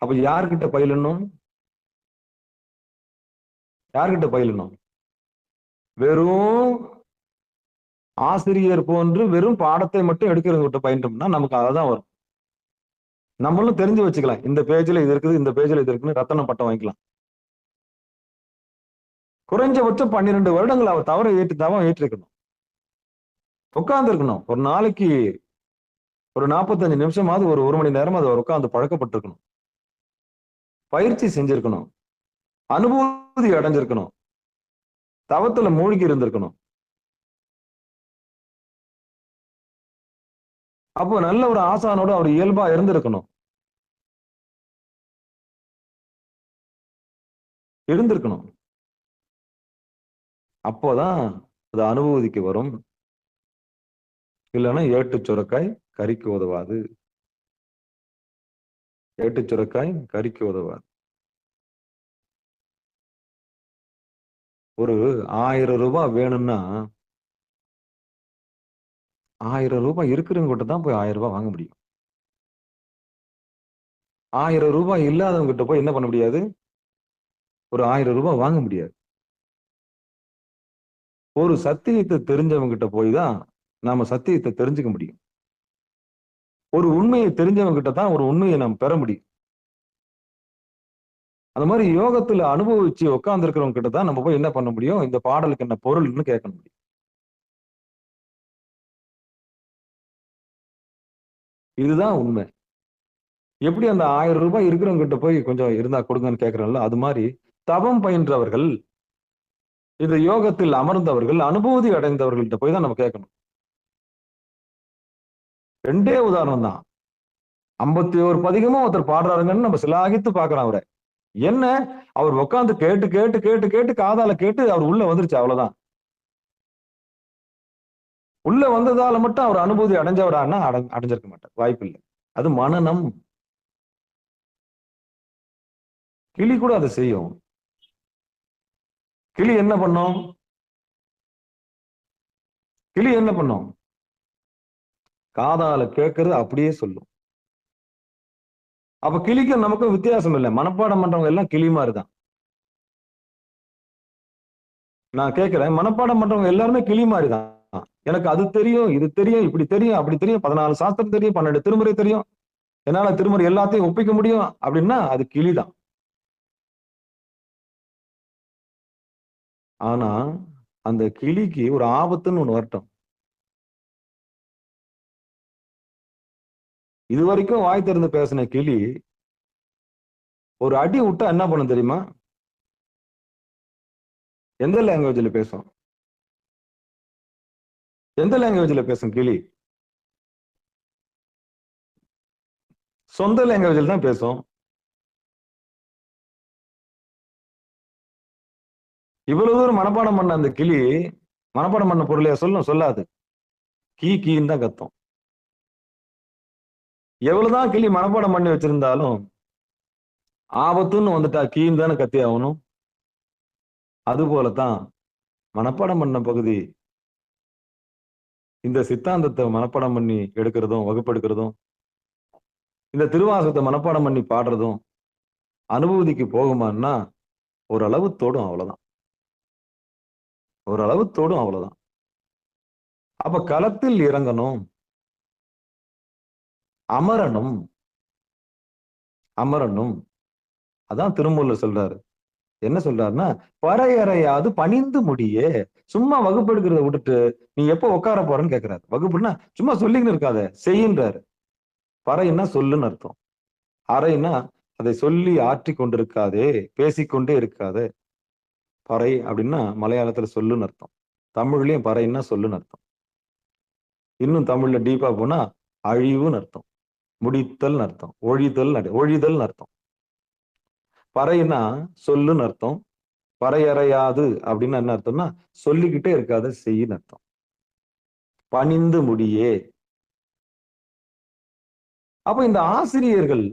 அப்ப யார்கிட்ட பயிலணும், யார்கிட்ட பயிலணும், வெறும் ஆசிரியர் போன்று வெறும் பாடத்தை மட்டும் எடுக்கிறவங்கிட்ட பயின்றோம்னா நமக்கு அதான் வரும். நம்மளும் தெரிஞ்சு வச்சுக்கலாம், இந்த பேஜ்ல இது இருக்குது, இந்த பேஜ்ல இது இருக்குன்னு ரத்தன பட்டம் வாங்கிக்கலாம். குறைஞ்சபட்சம் 12 வருடங்கள் அவர் தவம் ஏற்றிருக்கணும், உட்கார்ந்து இருக்கணும். ஒரு நாளைக்கு ஒரு 45 நிமிஷமாவது, ஒரு மணி நேரம் அது உட்கார்ந்து பழக்கப்பட்டிருக்கணும், பயிற்சி செஞ்சிருக்கணும், அனுபூதி அடைஞ்சிருக்கணும், தவத்துல மூழ்கி இருந்திருக்கணும். அப்போ நல்ல ஒரு ஆசானோட அவர் இயல்பா இருந்திருக்கணும், இருந்திருக்கணும். அப்போதான் அது அனுபூதிக்கு வரும். இல்லைன்னா ஏட்டு சுரக்காய் கறிக்கு உதவாது, ஏட்டு சுரக்காய் கறிக்கு உதவாது. ஒரு 1000 ரூபாய் வேணும்னா 1000 ரூபாய் இருக்கிறவங்க தான் போய் 1000 ரூபாய் வாங்க முடியும். 1000 ரூபாய் இல்லாதவங்க கிட்ட போய் என்ன பண்ண முடியாது, ஒரு 1000 ரூபாய் வாங்க முடியாது. ஒரு சத்தியத்தை தெரிஞ்சவங்க கிட்ட போய் தான் நாம சத்தியத்தை தெரிஞ்சுக்க முடியும். ஒரு உண்மையை தெரிஞ்சவங்க கிட்ட தான் ஒரு உண்மையை நாம் பெற முடியும். அந்த மாதிரி யோகத்துல அனுபவிச்சு உட்கார்ந்து இருக்கிறவங்க கிட்ட தான் நம்ம போய் என்ன பண்ண முடியும், இந்த பாடலுக்கு என்ன பொருள்னு கேட்க முடியும். இதுதான் உண்மை. எப்படி அந்த 1000 ரூபாய் இருக்கிறவங்க கிட்ட போய் கொஞ்சம் இருந்தா கொடுங்கன்னு கேட்கறோம்ல, அது மாதிரி தவம் பயின்றவர்கள், இந்த யோகத்தில் அமர்ந்தவர்கள், அனுபூதி அடைந்தவர்கள்ட்ட போய் தான் நம்ம கேட்கணும். 2 உதாரணம் தான். 51 பதிகமும் ஒருத்தர் பாடுறாருங்கன்னு நம்ம சிலாகித்து பாக்குறோம் அவரை. என்ன, அவர் உட்கார்ந்து கேட்டு கேட்டு கேட்டு கேட்டு காதால கேட்டு அவர் உள்ள வந்துருச்சு, அவ்வளவுதான். உள்ள வந்ததால மட்டும் அவர் அனுபூதி அடைஞ்சவரானா அடைஞ்சிருக்க மாட்டார், வாய்ப்பு இல்லை. அது மனநம். கிளி கூட அதை செய்யும். கிளி என்ன பண்ணும், கிளி என்ன பண்ணும், காதால கேட்கறது அப்படியே சொல்லும். அப்ப கிளிக்கும் நமக்கும் வித்தியாசம் இல்லை. மனப்பாடம் பண்றவங்க எல்லாம் கிளி மாதிரிதான். நான் கேட்கிறேன், மனப்பாடம் பண்றவங்க எல்லாருமே கிளி மாதிரிதான். எனக்கு அது தெரியும், இது தெரியும், இப்படி தெரியும், அப்படி தெரியும், 14 சாஸ்திரம் தெரியும், 12 திருமுறை தெரியும், என்னால திருமுறை எல்லாத்தையும் ஒப்பிக்க முடியும் அப்படின்னா அது கிளிதான். ஆனா அந்த கிளிக்கு ஒரு ஆபத்துன்னு ஒண்ணு வரட்டும். இது வரைக்கும் வாய் திறந்து பேசின கிளி ஒரு அடி விட்டா என்ன பண்ணும் தெரியுமா? எந்த லாங்குவேஜ்ல பேசும்? எந்த லாங்குவேஜ்ல பேசும் கிளி? சொந்த லாங்குவேஜில் தான் பேசும். இவ்வளவு தூரம் மனப்பாடம் பண்ண அந்த கிளி மனப்பாடம் பண்ண பொருளைய சொல்லாது. கீன்னு தான் கத்தும். எவ்வளவுதான் கிளி மனப்பாடம் பண்ணி வச்சிருந்தாலும் ஆபத்துன்னு வந்துட்டா கீன்னு தானே கத்தி ஆகணும். அது போலதான் மனப்பாடம் பண்ண பகுதி இந்த சித்தாந்தத்தை மனப்பாடம் பண்ணி எடுக்கிறதும் வகுப்பெடுக்கிறதும், இந்த திருவாசகத்தை மனப்பாடம் பண்ணி பாடுறதும் அனுபூதிக்கு போகுமான்னா ஓரளவு தோடும், அவ்வளவுதான். ஓரளவு தோடும், அவ்வளவுதான். அப்ப களத்தில் இறங்கணும், அமரணும். அமரணும். அதான் திருமூலர் சொல்றாரு. என்ன சொல்றாருன்னா, பறையறையாது பணிந்து முடியே. சும்மா வகுப்பெடுக்கிறத விட்டுட்டு நீ எப்ப உட்கார போறன்னு கேட்கிறாரு. வகுப்புன்னா சும்மா சொல்லின்னு இருக்காத, செய்யின்றாரு. பறைன்னா சொல்லுன்னு அர்த்தம். அறைன்னா அதை சொல்லி ஆற்றி கொண்டிருக்காதே, பேசிக்கொண்டே இருக்காதே. பறை அப்படின்னா மலையாளத்துல சொல்லுன்னு அர்த்தம். தமிழ்லயும் பறைன்னா சொல்லுன்னு அர்த்தம். இன்னும் தமிழ்ல டீப்பா போனா அழிவுன்னு அர்த்தம், முடித்தல் அர்த்தம், ஒழிதல் அர்த்தம். பறைன்னா சொல்லுன்னு அர்த்தம். பறையறையாது அப்படின்னு என்ன அர்த்தம்னா சொல்லிக்கிட்டே இருக்காத, செய்யின்னு அர்த்தம். பணிந்து முடியே. அப்ப இந்த ஆசிரியர்கள்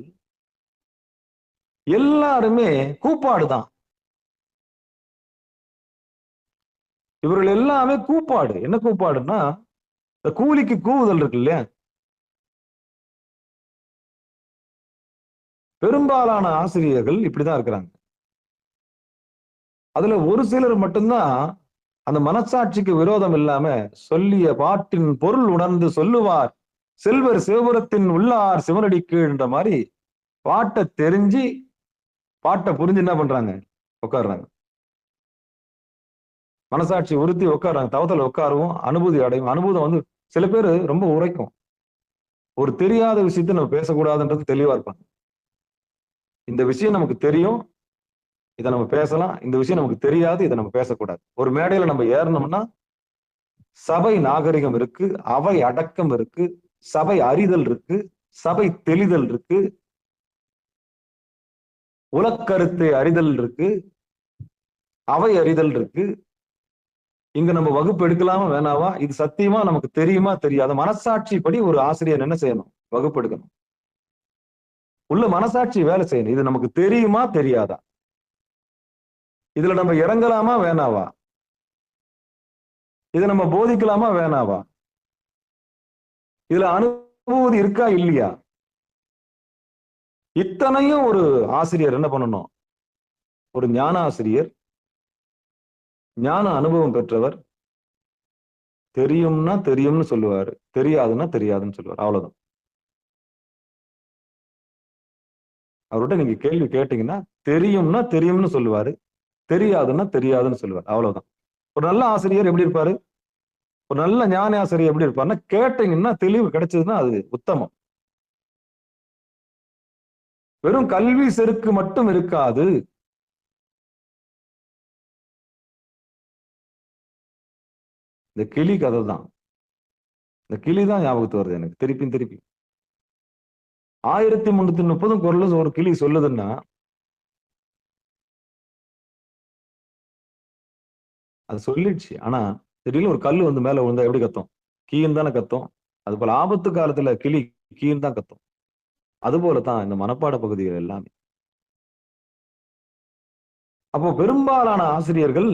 எல்லாருமே கூப்பாடுதான். இவர்கள் எல்லாமே கூப்பாடு. என்ன கூப்பாடுன்னா, இந்த கூலிக்கு கூவுதல் இருக்கு இல்லையா? பெரும்பாலான ஆசிரியர்கள் இப்படிதான் இருக்கிறாங்க. அதுல ஒரு சிலர் மட்டும்தான் அந்த மனசாட்சிக்கு விரோதம் இல்லாம சொல்லிய பாட்டின் பொருள் உணர்ந்து சொல்லுவார் செல்வர் சிவபுரத்தின் உள்ளார் சிவனடி கீழ்ன்ற மாதிரி பாட்டை தெரிஞ்சு பாட்டை புரிஞ்சு என்ன பண்றாங்க, உட்காடுறாங்க. மனசாட்சி உறுத்தி உட்காடுறாங்க. தவத்துல உட்காருவோம், அனுபூதி அடையும். அனுபூதம் வந்து சில பேர் ரொம்ப உரைக்கும். ஒரு தெரியாத விஷயத்தை நம்ம பேசக்கூடாதுன்றது தெளிவா இருப்பாங்க. இந்த விஷயம் நமக்கு தெரியும், இதை நம்ம பேசலாம். இந்த விஷயம் நமக்கு தெரியாது, இதை நம்ம பேசக்கூடாது. ஒரு மேடையில நம்ம ஏறணும்னா சபை நாகரிகம் இருக்கு, அவை அடக்கம் இருக்கு, சபை அறிதல் இருக்கு, சபை தெளிதல் இருக்கு, உலக்கருத்தை அறிதல் இருக்கு, அவை அறிதல் இருக்கு. இங்க நம்ம வகுப்பு எடுக்கலாமா வேணாவா, இது சத்தியமா நமக்கு தெரியுமா தெரியாத, மனசாட்சி படி ஒரு ஆசிரியர் என்ன செய்யணும், வகுப்பு எடுக்கணும். உள்ள மனசாட்சி வேலை செய்யணும். இது நமக்கு தெரியுமா தெரியாதா, இதுல நம்ம இறங்கலாமா வேணாவா, இதை நம்ம போதிக்கலாமா வேணாவா, இதுல அனுபூதி இருக்கா இல்லையா, இத்தனையும் ஒரு ஆசிரியர் என்ன பண்ணணும். ஒரு ஞான ஆசிரியர், ஞான அனுபவம் பெற்றவர், தெரியும்னா தெரியும்னு சொல்லுவாரு, தெரியாதுன்னா தெரியாதுன்னு சொல்லுவார். அவ்வளவுதான். அவர்கிட்ட நீங்க கேள்வி கேட்டீங்கன்னா தெரியும்னா தெரியும்னு சொல்லுவாரு, தெரியாதுன்னா தெரியாதுன்னு சொல்லுவார். அவ்வளவுதான். ஒரு நல்ல ஆசிரியர் எப்படி இருப்பாரு, ஒரு நல்ல ஞான ஆசிரியர் எப்படி இருப்பாருன்னா, கேட்டீங்கன்னா தெளிவு கிடைச்சதுன்னா அது உத்தமம். வெறும் கல்வி செருக்கு மட்டும் இருக்காது. இந்த கிளி கதை தான். இந்த கிளி தான் ஞாபகத்து வருது எனக்கு திருப்பி. 1330 குரல் ஒரு கிளி சொல்லுதுன்னா அது சொல்லிடுச்சு. ஆனா திடீர்னு ஒரு கல்லு வந்து மேல விழுந்தா எப்படி கத்தும், கீன்னு தானே கத்தும். அது போல ஆபத்து காலத்துல கிளி கீன்னு தான் கத்தும். அது போலதான் இந்த மனப்பாட பகுதிகள் எல்லாமே. அப்போ பெரும்பாலான ஆசிரியர்கள்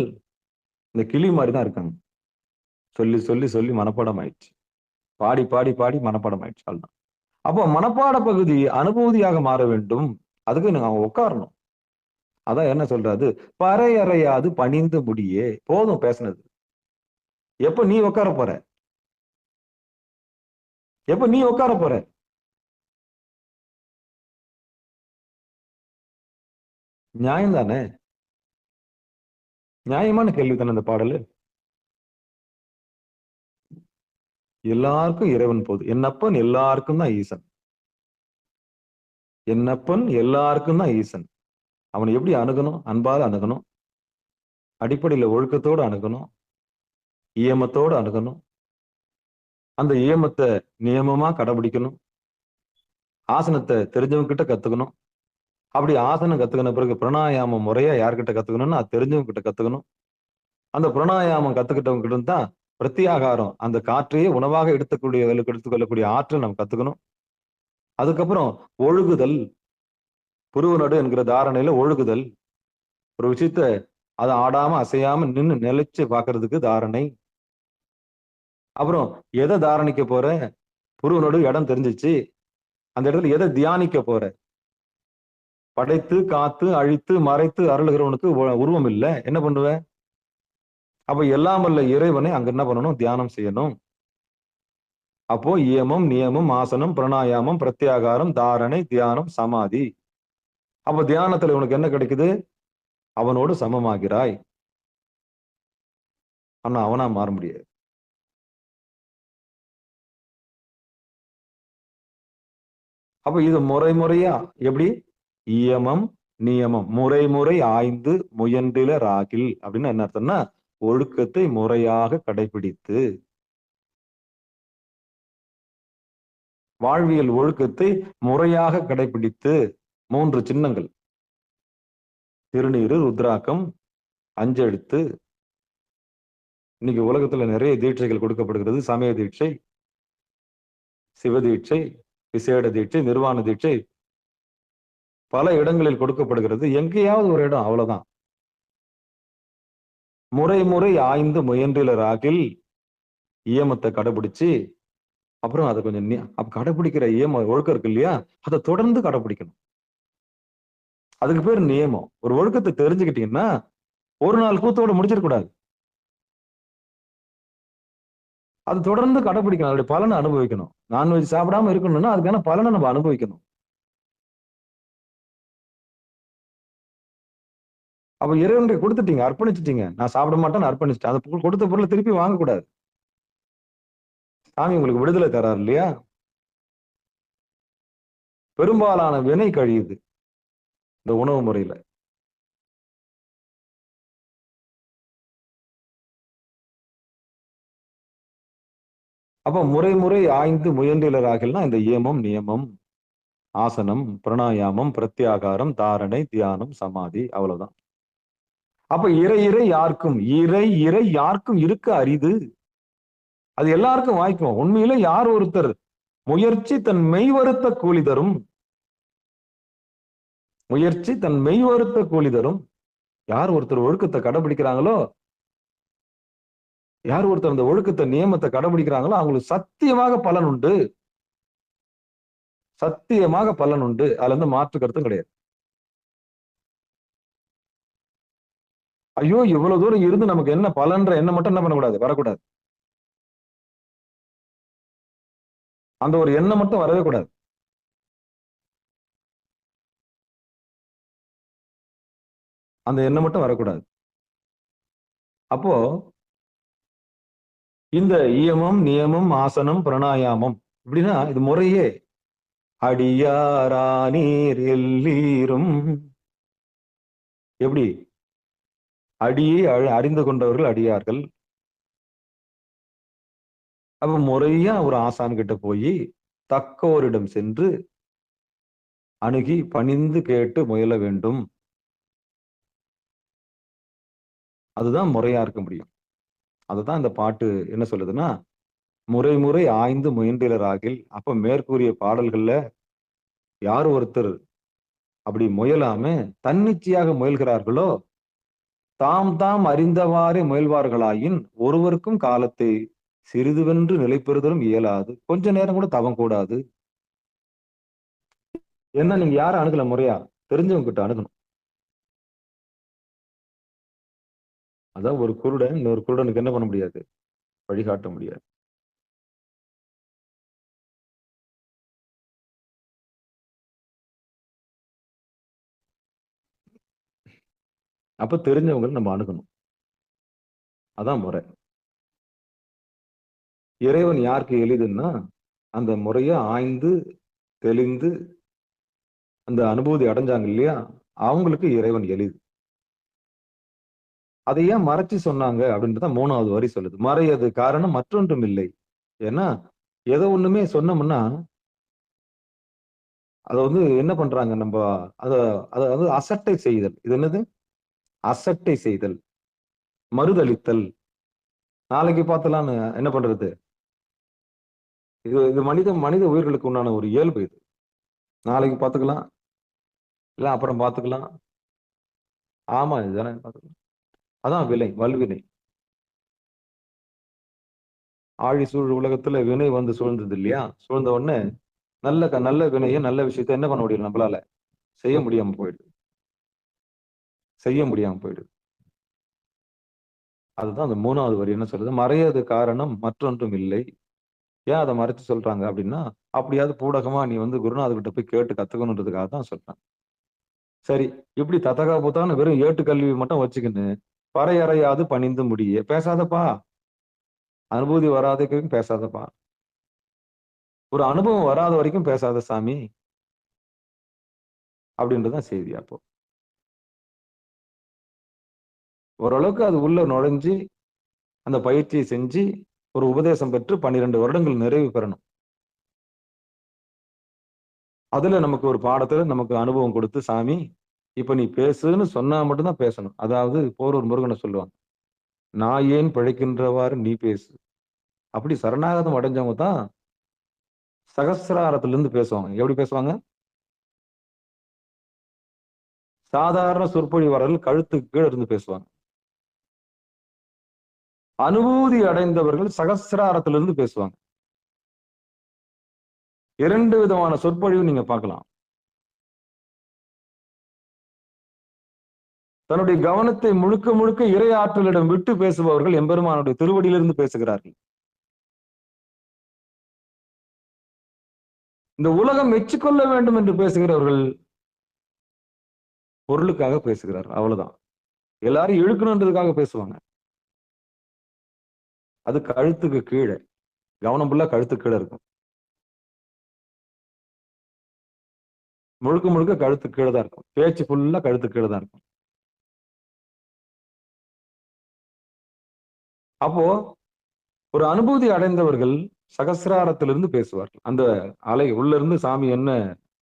இந்த கிளி மாதிரி தான் இருக்காங்க. சொல்லி சொல்லி சொல்லி மனப்பாடம் ஆயிடுச்சு, பாடி பாடி பாடி மனப்பாடம் ஆயிடுச்சு. அதுதான். அப்போ மனப்பாட பகுதி அனுபூதியாக மாற வேண்டும். அதுக்கு நீங்க அவங்க உட்காரணும். அதான் என்ன சொல்றாரு, பறையறையாது பணிந்து முடியே. போதும் பேசினது. எப்ப நீ உட்கார போற, எப்ப நீ உட்கார போற, நியாயம் தானே. நியாயமான கேள்வி தானே இந்த பாடலு. எல்லாருக்கும் இறைவன் போது. என்னப்பன் எல்லாருக்கும் தான் ஈசன். என்னப்பன் எல்லாருக்கும் தான் ஈசன். அவனை எப்படி அணுகணும்? அன்பால அணுகணும். அடிப்படையில ஒழுக்கத்தோடு அணுகணும். இயமத்தோடு அணுகணும். அந்த இயமத்தை நியமமா கடைபிடிக்கணும். ஆசனத்தை தெரிஞ்சவங்க கிட்ட கத்துக்கணும். அப்படி ஆசனம் கத்துக்கின பிறகு பிராணாயாமம் முறையா யார்கிட்ட கத்துக்கணும்னா அது தெரிஞ்சவங்க கிட்ட கத்துக்கணும். அந்த பிராணாயாமம் கத்துக்கிட்டவங்க கிட்ட தான் பிரத்யாகாரம், அந்த காற்றையே உணவாக எடுத்துக்கொள்ளக்கூடிய ஆற்றல் நம்ம கத்துக்கணும். அதுக்கப்புறம் ஒழுகுதல், புருவ நடு என்கிற தாரணையில ஒழுகுதல். ஒரு விஷயத்த அதை ஆடாம அசையாம நின்னு நிலைச்சு பாக்குறதுக்கு தாரணை. அப்புறம் எதை தாரணிக்க போற? புருவ நடு இடம் தெரிஞ்சிச்சு. அந்த இடத்துல எதை தியானிக்க போற? படைத்து காத்து அழித்து மறைத்து அருளுகிறவனுக்கு உருவம் இல்லை, என்ன பண்ணுவ? அப்ப எல்லாம் வல்ல இறைவனை அங்க என்ன பண்ணணும்? தியானம் செய்யணும். அப்போ இயமம் நியமம் ஆசனம் பிராணாயாமம் பிரத்யாகாரம் தாரணை தியானம் சமாதி. அப்ப தியானத்துல உனக்கு என்ன கிடைக்குது? அவனோடு சமமாகிறாய். ஆனா அவனா மாற முடியாது. அப்ப இது முறையா எப்படி? இயமம் நியமம் முறை ஆய்ந்து முயன்றில ராகில் அப்படின்னு என்ன அர்த்தம்னா, ஒழுக்கத்தை முறையாக கடைபிடித்து, வாழ்வியல் ஒழுக்கத்தை முறையாக கடைபிடித்து. 3 சின்னங்கள்: திருநீரு, ருத்ராக்கம், அஞ்செழுத்து. இன்னைக்கு உலகத்துல நிறைய தீட்சைகள் கொடுக்கப்படுகிறது. சமய தீட்சை, சிவ தீட்சை, விசேட தீட்சை, நிர்வாண தீட்சை பல இடங்களில் கொடுக்கப்படுகிறது. எங்கேயாவது ஒரு இடம், அவ்வளவுதான். முறை ஆய்ந்து முயன்றில ராகில் இயமத்தை கடைபிடிச்சு, அப்புறம் அதை கொஞ்சம் கடைபிடிக்கிற ஒழுக்கம் இருக்கு இல்லையா, அதை தொடர்ந்து கடைபிடிக்கணும். அதுக்கு பேர் நியமம். ஒரு ஒழுக்கத்தை தெரிஞ்சுக்கிட்டீங்கன்னா ஒரு நாள் கூத்தோட முடிச்சிடக்கூடாது. அது தொடர்ந்து கடைபிடிக்கணும். அதோட பலனை அனுபவிக்கணும். நான்வெஜ் சாப்பிடாம இருக்கணும்னா அதுக்கான பலனை நம்ம அனுபவிக்கணும். அப்ப இறைவனுக்கு கொடுத்துட்டீங்க, அர்ப்பணிச்சுட்டீங்க. நான் சாப்பிட மாட்டேன்னு அர்ப்பணிச்சிட்டேன். அது கொடுத்த பொருளை திருப்பி வாங்கக்கூடாது. சாமி உங்களுக்கு விடுதலை தராரு இல்லையா? பெரும்பாலான வினை கழியுது இந்த உணவு முறையில. அப்ப முறை ஆய்ந்து முயன்றிலராகல்னா இந்த இயமம் நியமம் ஆசனம் பிராணாயாமம் பிரத்யாகாரம் தாரணை தியானம் சமாதி, அவ்வளவுதான். அப்ப இறை யாருக்கும் இருக்க அரிது. அது எல்லாருக்கும் வாய்க்கும். உண்மையில யார் ஒருத்தர் முயற்சி தன் மெய் வருத்த கூலி தரும். முயற்சி தன் மெய் வருத்த கூலி தரும். யார் ஒருத்தர் ஒழுக்கத்தை கடைபிடிக்கிறாங்களோ, யார் ஒருத்தர் அந்த ஒழுக்கத்தை நியமத்தை கடைபிடிக்கிறாங்களோ அவங்களுக்கு சத்தியமாக பலன் உண்டு. சத்தியமாக பலன் உண்டு. அதுல இருந்து மாற்று கருத்தும் கிடையாது. ஐயோ இவ்வளவு தூரம் இருந்து நமக்கு என்ன பலன்ற எண்ணம் மட்டும் என்ன பண்ணக்கூடாது, வரக்கூடாது. அந்த ஒரு எண்ணம் மட்டும் வரவே கூடாது. அந்த எண்ணம் மட்டும் வரக்கூடாது. அப்போ இந்த இயமம் நியமம் ஆசனம் பிராணாயாமம் இப்படின்னா இது முறையே அடியாரானீர் எல்லீரும். எப்படி? அடியை அறிந்து கொண்டவர்கள் அடியார்கள். அப்ப முறையா ஒரு ஆசான் கிட்ட போய் தக்கோரிடம் சென்று அணுகி பணிந்து கேட்டு முயல வேண்டும். அதுதான் முறையா இருக்க முடியும். அதுதான் இந்த பாட்டு என்ன சொல்லுதுன்னா, முறை ஆய்ந்து முயன்றிலராகில். அப்ப மேற்கூறிய பாடல்கள்ல யார் ஒருத்தர் அப்படி முயலாம தன்னிச்சையாக முயல்கிறார்களோ, தாம் அறிந்தவாறே முயல்வார்களாயின் ஒருவருக்கும் காலத்தை சிறிதுவென்று நிலை பெறுதலும் இயலாது. கொஞ்ச நேரம் கூட தவம் கூடாது. ஏன்னா நீங்க யாரும் அணுகல, முறையா தெரிஞ்சவங்க கிட்ட அணுகணும். அதான் ஒரு குருடன் இன்னொரு குருடனுக்கு என்ன பண்ண முடியாது, வழிகாட்ட முடியாது. அப்ப தெரிஞ்சவங்க நம்ம அணுகணும். அதான் முறை. இறைவன் யாருக்கு எளிதுன்னா அந்த முறைய ஆய்ந்து தெளிந்து அந்த அனுபூதி அடைஞ்சாங்க இல்லையா, அவங்களுக்கு இறைவன் எளிது. அதை ஏன் மறைச்சு சொன்னாங்க அப்படின்றத 3வது வரி சொல்லுது. மறையது காரணம் மற்றொன்றும் இல்லை. ஏன்னா ஏதோ ஒண்ணுமே சொன்னோம்னா அதை என்ன பண்றாங்க நம்ம அத அத வந்து அசட்டை செய்தல். இது என்னது? அசட்டை செய்தல், மறுதளித்தல், நாளைக்கு பார்த்தலான்னு என்ன பண்றது? இது இது மனித உயிர்களுக்கு உண்டான ஒரு இயல்பு இது. நாளைக்கு பார்த்துக்கலாம், இல்ல அப்புறம் பார்த்துக்கலாம். ஆமா இதுதானே பார்த்துக்கலாம். அதான் வினை, வல்வினை. ஆழி சூழ் உலகத்துல வினை வந்து சூழ்ந்தது இல்லையா? சூழ்ந்த உடனே நல்ல வினையை நல்ல விஷயத்த என்ன பண்ண முடியும்? நம்மளால செய்ய முடியாம போயிடுது. செய்ய முடியாம போயிடுது. அதுதான் அந்த 3வது வரி என்ன சொல்றது? மறையது காரணம் மற்றொன்றும் இல்லை. ஏன் அதை மறைச்சு சொல்றாங்க அப்படின்னா, அப்படியாவது பூடகமா நீ குருநாதர்கிட்ட போய் கேட்டு கத்துக்கணுன்றதுக்காக தான் சொல்றாங்க. சரி, இப்படி தத்தகா புத்தான்னு வெறும் ஏட்டு கல்வி மட்டும் வச்சுக்கின்னு பறையறையாது பணிந்து முடிய பேசாதப்பா. அனுபூதி வராதவரைக்கும் பேசாதப்பா. ஒரு அனுபவம் வராத வரைக்கும் பேசாத சாமி அப்படின்றதான் செய்தி. அப்போ ஓரளவுக்கு அது உள்ள நுழைஞ்சு அந்த பயிற்சியை செஞ்சு ஒரு உபதேசம் பெற்று 12 வருடங்கள் நிறைவு பெறணும். அதுல நமக்கு ஒரு பாடத்துல நமக்கு அனுபவம் கொடுத்து, சாமி இப்ப நீ பேசுன்னு சொன்னா மட்டும்தான் பேசணும். அதாவது போரூர் முருகனை சொல்லுவாங்க, நான் ஏன் பிழைக்கின்றவாறு நீ பேசு. அப்படி சரணாகதம் அடைஞ்சவங்க தான் சகசிராரத்துல இருந்து பேசுவாங்க. எப்படி பேசுவாங்க? சாதாரண சொற்பொழிவாளர்கள் கழுத்துக்கு கீழே இருந்து பேசுவாங்க. அனுபூதி அடைந்தவர்கள் சகசிராரத்திலிருந்து பேசுவாங்க. 2 விதமான சொற்பொழிவு நீங்க பார்க்கலாம். தன்னுடைய கவனத்தை முழுக்க முழுக்க இறை ஆற்றலிடம் விட்டு பேசுபவர்கள் எம்பெருமானுடைய திருவடியிலிருந்து பேசுகிறார்கள். இந்த உலகம் மெச்சிக்கொள்ள வேண்டும் என்று பேசுகிறவர்கள் பொருளுக்காக பேசுகிறார்கள். அவ்வளவுதான். எல்லாரும் இழுக்கணுன்றதுக்காக பேசுவாங்க. அது கழுத்துக்கு கீழே, கவனம் ஃபுல்லா கழுத்துக்கு கீழே இருக்கும். முழுக்க முழுக்க கழுத்துக்கு கீழே தான் இருக்கும். பேச்சு ஃபுல்லா கழுத்துக்கு கீழே தான் இருக்கும். அப்போ ஒரு அனுபூதி அடைந்தவர்கள் சகசிராரத்திலிருந்து பேசுவார்கள். அந்த அலை உள்ள இருந்து சாமி என்ன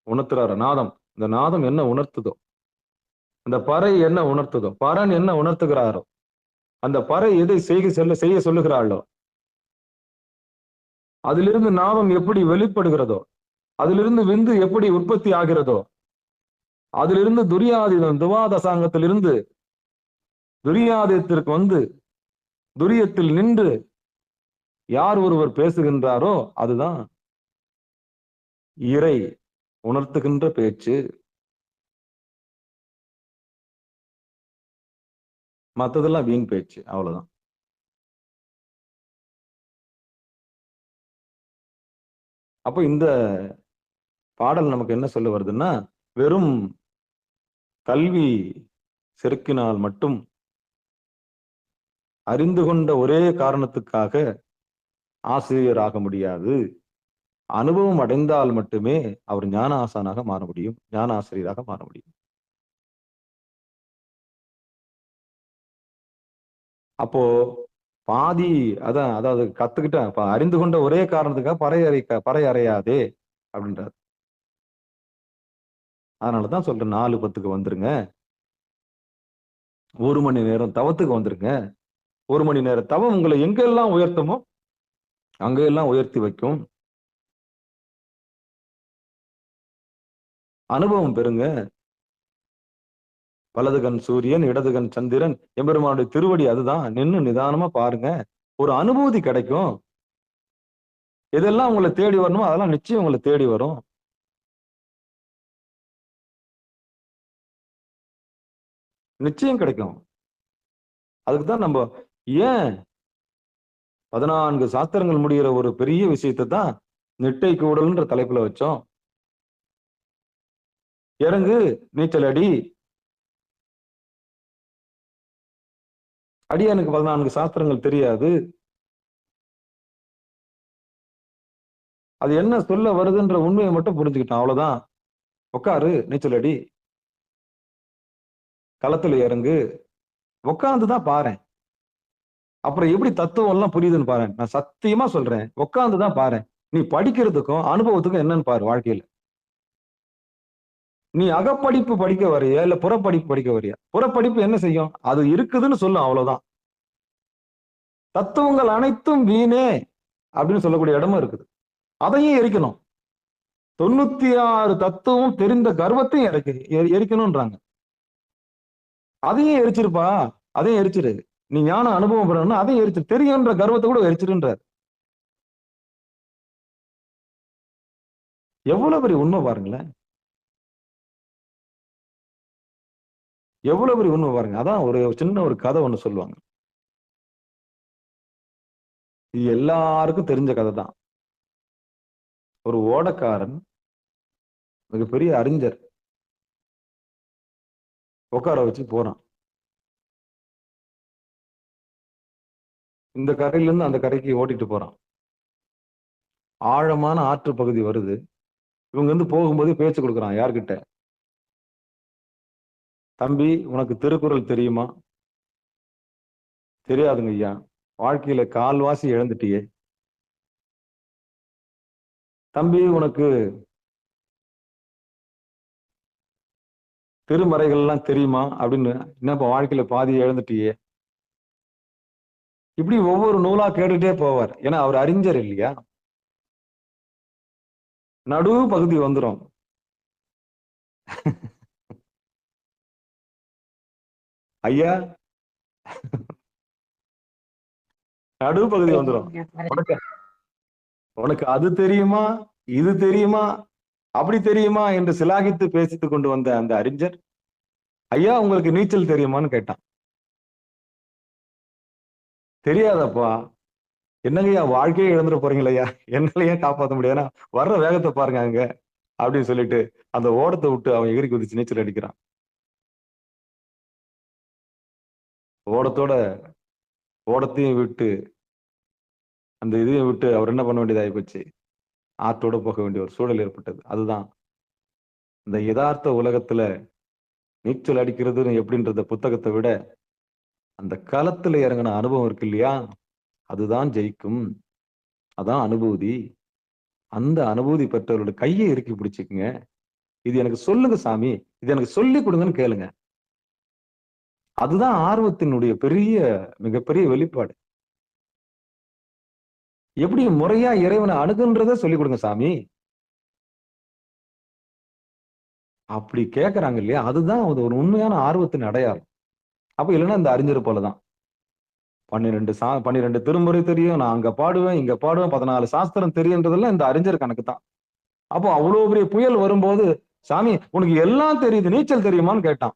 உணர்த்துறாரு, நாதம், இந்த நாதம் என்ன உணர்த்துதோ, அந்த பறை என்ன உணர்த்துதோ, பரன் என்ன உணர்த்துகிறாரோ, அந்த பறை எதை செய்ய சொல்லுகிறாளோ, அதிலிருந்து நாதம் எப்படி வெளிப்படுகிறதோ, அதிலிருந்து விந்து எப்படி உற்பத்தி ஆகிறதோ, அதிலிருந்து துரியாதீதம் துவாதசாங்கத்திலிருந்து துரியாதயத்திற்கு துரியத்தில் நின்று யார் ஒருவர் பேசுகின்றாரோ அதுதான் இறை உணர்த்துகின்ற பேச்சு. மத்ததெல்லாம் வீண் பேச்சு. அவ்வளவுதான். அப்போ இந்த பாடல் நமக்கு என்ன சொல்ல வருதுன்னா, வெறும் கல்வி செருக்கினால் மட்டும், அறிந்து கொண்ட ஒரே காரணத்துக்காக ஆசிரியர் ஆக முடியாது. அனுபவம் அடைந்தால் மட்டுமே அவர் ஞான ஆசானாக மாற முடியும், ஞான ஆசிரியராக மாற முடியும். அப்போ பாதி அதாவது கத்துக்கிட்டேன், அறிந்து கொண்ட ஒரே காரணத்துக்காக பறை அறையாதே அப்படின்றார். அதனாலதான் சொல்றேன், 4:10 வந்துருங்க. 1 மணி நேரம் தவத்துக்கு வந்துருங்க. 1 மணி நேரம் தவம் உங்களை எங்கெல்லாம் உயர்த்துமோ அங்கெல்லாம் உயர்த்தி வைக்கும். அனுபவம் பெறுங்க. வலது கண் சூரியன், இடது கண் சந்திரன், எம்பெருமானுடைய திருவடி அதுதான். நின்னு நிதானமா பாருங்க, ஒரு அனுபூதி கிடைக்கும். எதெல்லாம் உங்களை தேடி வரணுமோ அதெல்லாம் நிச்சயம் உங்களை தேடி வரும். நிச்சயம் கிடைக்கும். அதுக்குதான் நம்ம ஏன் 14 சாஸ்திரங்கள் முடிகிற ஒரு பெரிய விஷயத்தை தான் நிட்டை கூடல்ன்ற தலைப்புல வச்சோம். இறங்கு, நீச்சல் அடி, அடியானுக்கு 14 சாஸ்திரங்கள் தெரியாது. அது என்ன சொல்ல வருதுன்ற உண்மையை மட்டும் புரிஞ்சுக்கிட்டான், அவ்வளவுதான். உட்காரு, நீச்சல் அடி, களத்துல இறங்கு, உட்கார்ந்துதான் பாரேன். அப்புறம் எப்படி தத்துவம் எல்லாம் புரியுதுன்னு பாரு. நான் சத்தியமா சொல்றேன், உட்கார்ந்துதான் பாரு. நீ படிக்கிறதுக்கும் அனுபவத்துக்கும் என்னன்னு பாரு வாழ்க்கையில. நீ அகப்படிப்பு படிக்க வரையா இல்ல புறப்படிப்பு படிக்க வரையா? புறப்படிப்பு என்ன செய்யும்? அது இருக்குதுன்னு சொல்லும், அவ்வளவுதான். தத்துவங்கள் அனைத்தும் வீணே அப்படின்னு சொல்லக்கூடிய இடமும் இருக்குது. அதையும் எரிக்கணும். 96 தத்துவம் தெரிந்த கர்வத்தையும் எரிக்கணும்ன்றாங்க. அதையும் எரிச்சிருப்பா, அதையும் எரிச்சிரு. நீ ஞான அனுபவம் பெறணும்னா அதையும் எரிச்சு, தெரியுன்ற கர்வத்தை கூட எரிச்சிருன்றார். எவ்வளவு பெரிய உண்மை பாருங்களேன், எவ்வளவு பெரிய உண்மை பாருங்க. அதான் ஒரு சின்ன ஒரு கதை ஒண்ணு சொல்லுவாங்க. இது எல்லாருக்கும் தெரிஞ்ச கதை தான். ஒரு ஓடக்காரன், மிகப்பெரிய அறிஞர், உட்கார வச்சு போறான். இந்த கரையில இருந்து அந்த கரைக்கு ஓட்டிட்டு போறான். ஆழமான ஆற்று பகுதி வருது. இவங்க வந்து போகும்போது பேச்சு கொடுக்குறான். யார்கிட்ட? தம்பி, உனக்கு திருக்குறள் தெரியுமா? தெரியாதுங்க ஐயா. வாழ்க்கையில கால்வாசி இழந்துட்டியே. தம்பி, உனக்கு திருமறைகள் எல்லாம் தெரியுமா அப்படின்னு. என்னப்பா வாழ்க்கையில பாதி இழந்துட்டியே. இப்படி ஒவ்வொரு நூலா கேட்டுட்டே போவார். ஏன்னா அவர் அறிஞர் இல்லையா. நடு பகுதி வந்துரும். ஐயா, நடு பகுதி வந்துரும். உனக்கு அது தெரியுமா, இது தெரியுமா, அப்படி தெரியுமா என்று சிலாகித்து பேசித்து கொண்டு வந்த அந்த அறிஞர், ஐயா உங்களுக்கு நீச்சல் தெரியுமான்னு கேட்டான். தெரியாதப்பா. என்னங்கய்யா வாழ்க்கையே இழந்துட்டு போறீங்களையா, என்னாலயே காப்பாற்ற முடியாதுன்னா வர்ற வேகத்தை பாருங்க அங்க அப்படின்னு சொல்லிட்டு அந்த ஓடத்தை விட்டு அவன் எகிரி குதிச்சு நீச்சல் அடிக்கிறான். ஓடத்தையும் விட்டு அந்த இதையும் விட்டு அவர் என்ன பண்ண வேண்டியதாகி போச்சு, ஆற்றோட போக வேண்டிய ஒரு சூழல் ஏற்பட்டது. அதுதான் இந்த யதார்த்த உலகத்துல நீச்சல் அடிக்கிறது எப்படின்றத புத்தகத்தை விட அந்த களத்துல இறங்கின அனுபவம் இருக்கு இல்லையா, அதுதான் ஜெயிக்கும். அதான் அனுபூதி. அந்த அனுபூதி பெற்றவரோட கையை இறுக்கி பிடிச்சுக்குங்க. இது எனக்கு சொல்லுங்க சாமி, இது எனக்கு சொல்லி கொடுங்கன்னு கேளுங்க. அதுதான் ஆர்வத்தினுடைய மிகப்பெரிய வெளிப்பாடு. எப்படி முறையா இறைவனை அணுகுன்றத சொல்லிக் கொடுங்க சாமி. அப்படி கேட்கறாங்க இல்லையா, அதுதான் ஒரு உண்மையான ஆர்வத்தின் அடையாளம். அப்ப இல்லைன்னா இந்த அறிஞர் போலதான் 12 திருமுறை தெரியும், நான் அங்க பாடுவேன் இங்க பாடுவேன், 14 சாஸ்திரம் தெரியுன்றதெல்லாம் இந்த அறிஞர் கணக்கு தான். அப்போ அவ்வளவு பெரிய புயல் வரும்போது, சாமி உனக்கு எல்லாம் தெரியுது, நீச்சல் தெரியுமான்னு கேட்டான்.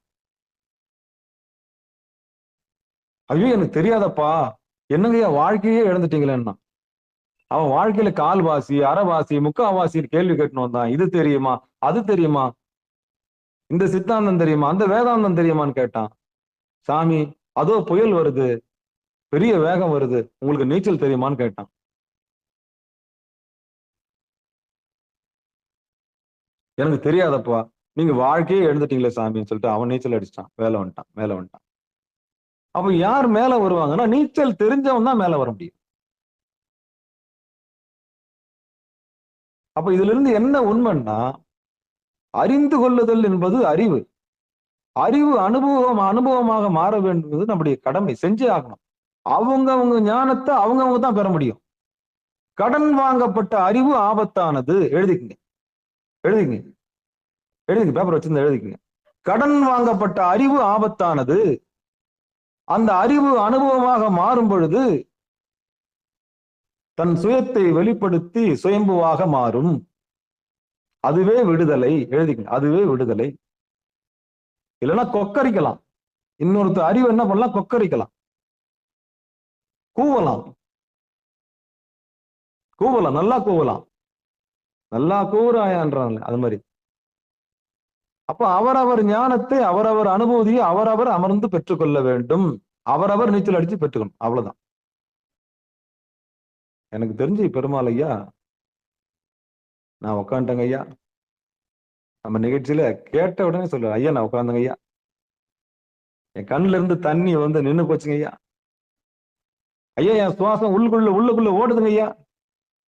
ஐயோ எனக்கு தெரியாதப்பா. என்னங்கய்யா வாழ்க்கையே இழந்துட்டீங்களேன்னா. அவன் வாழ்க்கையில கால்வாசி, அரைவாசி, முக்காவாசி கேள்வி கேட்டுன்னு வந்தான். இது தெரியுமா, அது தெரியுமா, இந்த சித்தாந்தம் தெரியுமா, அந்த வேதாந்தம் தெரியுமான்னு கேட்டான். சாமி அதோ புயல் வருது, பெரிய வேகம் வருது, உங்களுக்கு நீச்சல் தெரியுமான்னு கேட்டான். எனக்கு தெரியாதப்பா. நீங்க வாழ்க்கையே எழுந்துட்டீங்களே சாமின்னு சொல்லிட்டு அவன் நீச்சல் அடிச்சிட்டான். மேல வந்துட்டான். அப்ப யார் மேல வருவாங்கன்னா, நீச்சல் தெரிஞ்சவன் தான் மேல வர முடியும். அப்ப இதுல இருந்து என்ன உண்மைன்னா, அறிந்து கொள்ளுதல் என்பது அறிவு. அறிவு அனுபவமாக மாற வேண்டியது நம்முடைய கடமை, செஞ்சே ஆகணும். அவங்க ஞானத்தை அவங்க தான் பெற முடியும். கடன் வாங்கப்பட்ட அறிவு ஆபத்தானது. எழுதிக்கங்க பேப்பர் வச்சிருந்தா எழுதிக்கங்க. கடன் வாங்கப்பட்ட அறிவு ஆபத்தானது. அந்த அறிவு அனுபவமாக மாறும் பொழுது தன் சுயத்தை வெளிப்படுத்தி சுயம்புவாக மாறும். அதுவே விடுதலை. எழுதிக்கங்க, அதுவே விடுதலை. இல்லைன்னா கொக்கரிக்கலாம். இன்னொருத்த அறிவு என்ன பண்ணலாம், கொக்கரிக்கலாம், கூவலாம், நல்லா கூவுறாயான்றாங்க. அது மாதிரி அப்ப அவரவர் ஞானத்தை, அவரவர் அனுபூதியை அவரவர் அமர்ந்து பெற்றுக்கொள்ள வேண்டும். அவரவர் நீச்சல் அடிச்சு பெற்றுக்கணும், அவ்வளவுதான். எனக்கு தெரிஞ்சு பெருமாள் ஐயா, நான் உட்காந்துட்டேங்க ஐயா, நம்ம நிகழ்ச்சியில கேட்ட உடனே சொல்லுவார், ஐயா நான் உட்காந்துங்க ஐயா, என் கண்ணுல இருந்து தண்ணி வந்து நின்னு போச்சுங்க ஐயா, ஐயா என் சுவாசம் உள்ளுக்குள்ள ஓடுதுங்க ஐயா.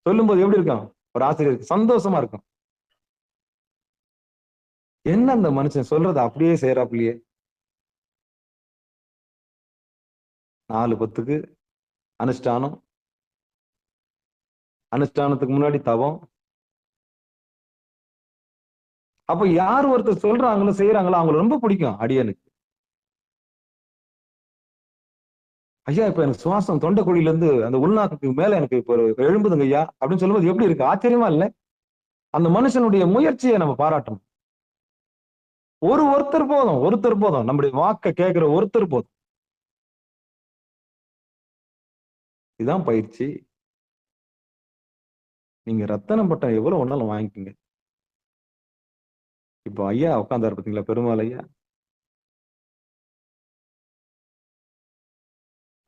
சொல்லும்போது எப்படி இருக்கும் ஒரு ஆசிரியருக்கு? சந்தோஷமா இருக்கும். என்ன அந்த மனுஷன் சொல்றது அப்படியே செய்யறாப்புலயே. 4:10 அனுஷ்டானம், அனுஷ்டானத்துக்கு முன்னாடி தவம். அப்ப யார் ஒருத்தர் சொல்றாங்களோ செய்யறாங்களோ அவங்களுக்கு ரொம்ப பிடிக்கும் அடியனுக்கு. ஐயா இப்ப எனக்கு சுவாசம் தொண்டைக்குழியில இருந்து அந்த உள்நாக்குக்கு மேல எனக்கு இப்ப எழும்புதுங்க ஐயா அப்படின்னு சொல்லும்போது எப்படி இருக்கு? ஆச்சரியமா இல்ல? அந்த மனுஷனுடைய முயற்சியை நம்ம பாராட்டணும். ஒருத்தர் போதும், நம்முடைய வாக்க கேட்கிற ஒருத்தர் போதும். இதுதான் பயிற்சி. நீங்க ரத்தனம் பட்டம் எவ்வளவு ஒன்னாலும் வாங்கிக்கோங்க. இப்போ ஐயா உட்கார்ந்தாரு பாத்தீங்களா, பெருமாள் ஐயா,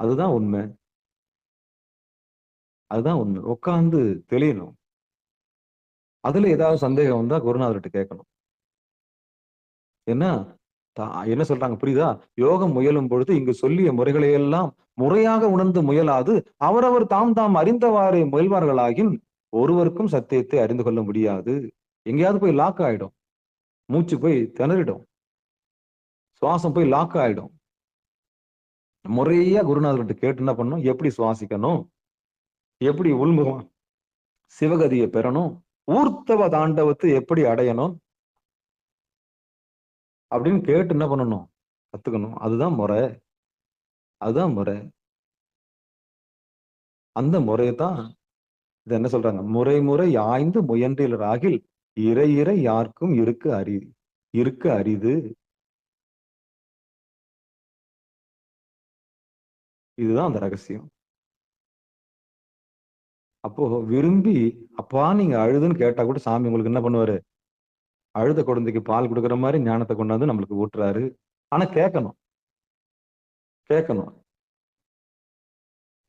அதுதான் உண்மை. உட்கார்ந்து தெளியணும். அதுல ஏதாவது சந்தேகம் வந்தா குருநாதர்கிட்ட கேட்கணும். என்ன என்ன சொல்றாங்க புரியுதா? யோகம் முயலும் பொழுது இங்கு சொல்லிய முறைகளை எல்லாம் முறையாக உணர்ந்து முயலாது அவரவர் தாம் அறிந்தவாறே முயல்வார்களாகின் ஒருவருக்கும் சத்தியத்தை அறிந்து கொள்ள முடியாது. எங்கேயாவது போய் லாக் ஆயிடும், மூச்சு போய் திணறிடும், சுவாசம் போய் லாக் ஆயிடும். முறையா குருநாதர்கிட்ட கேட்டு என்ன பண்ணணும்? எப்படி சுவாசிக்கணும், எப்படி உள்முகம் சிவகதியை பெறணும், ஊர்த்தவ தாண்டவத்தை எப்படி அடையணும் அப்படின்னு கேட்டு என்ன பண்ணணும்? கத்துக்கணும். அதுதான் முறை. அந்த முறையைத்தான் இது என்ன சொல்றாங்க? முறை ஆய்ந்து முயன்றிலராகில் இறை யாருக்கும் இருக்க அரிது. இதுதான் அந்த ரகசியம். அப்போ விரும்பி அப்பா நீங்க அழுதுன்னு கேட்டா கூட சாமி உங்களுக்கு என்ன பண்ணுவாரு? அழுத குழந்தைக்கு பால் கொடுக்குற மாதிரி ஞானத்தை கொண்டாந்து நம்மளுக்கு ஊட்டுறாரு. ஆனா கேட்கணும்.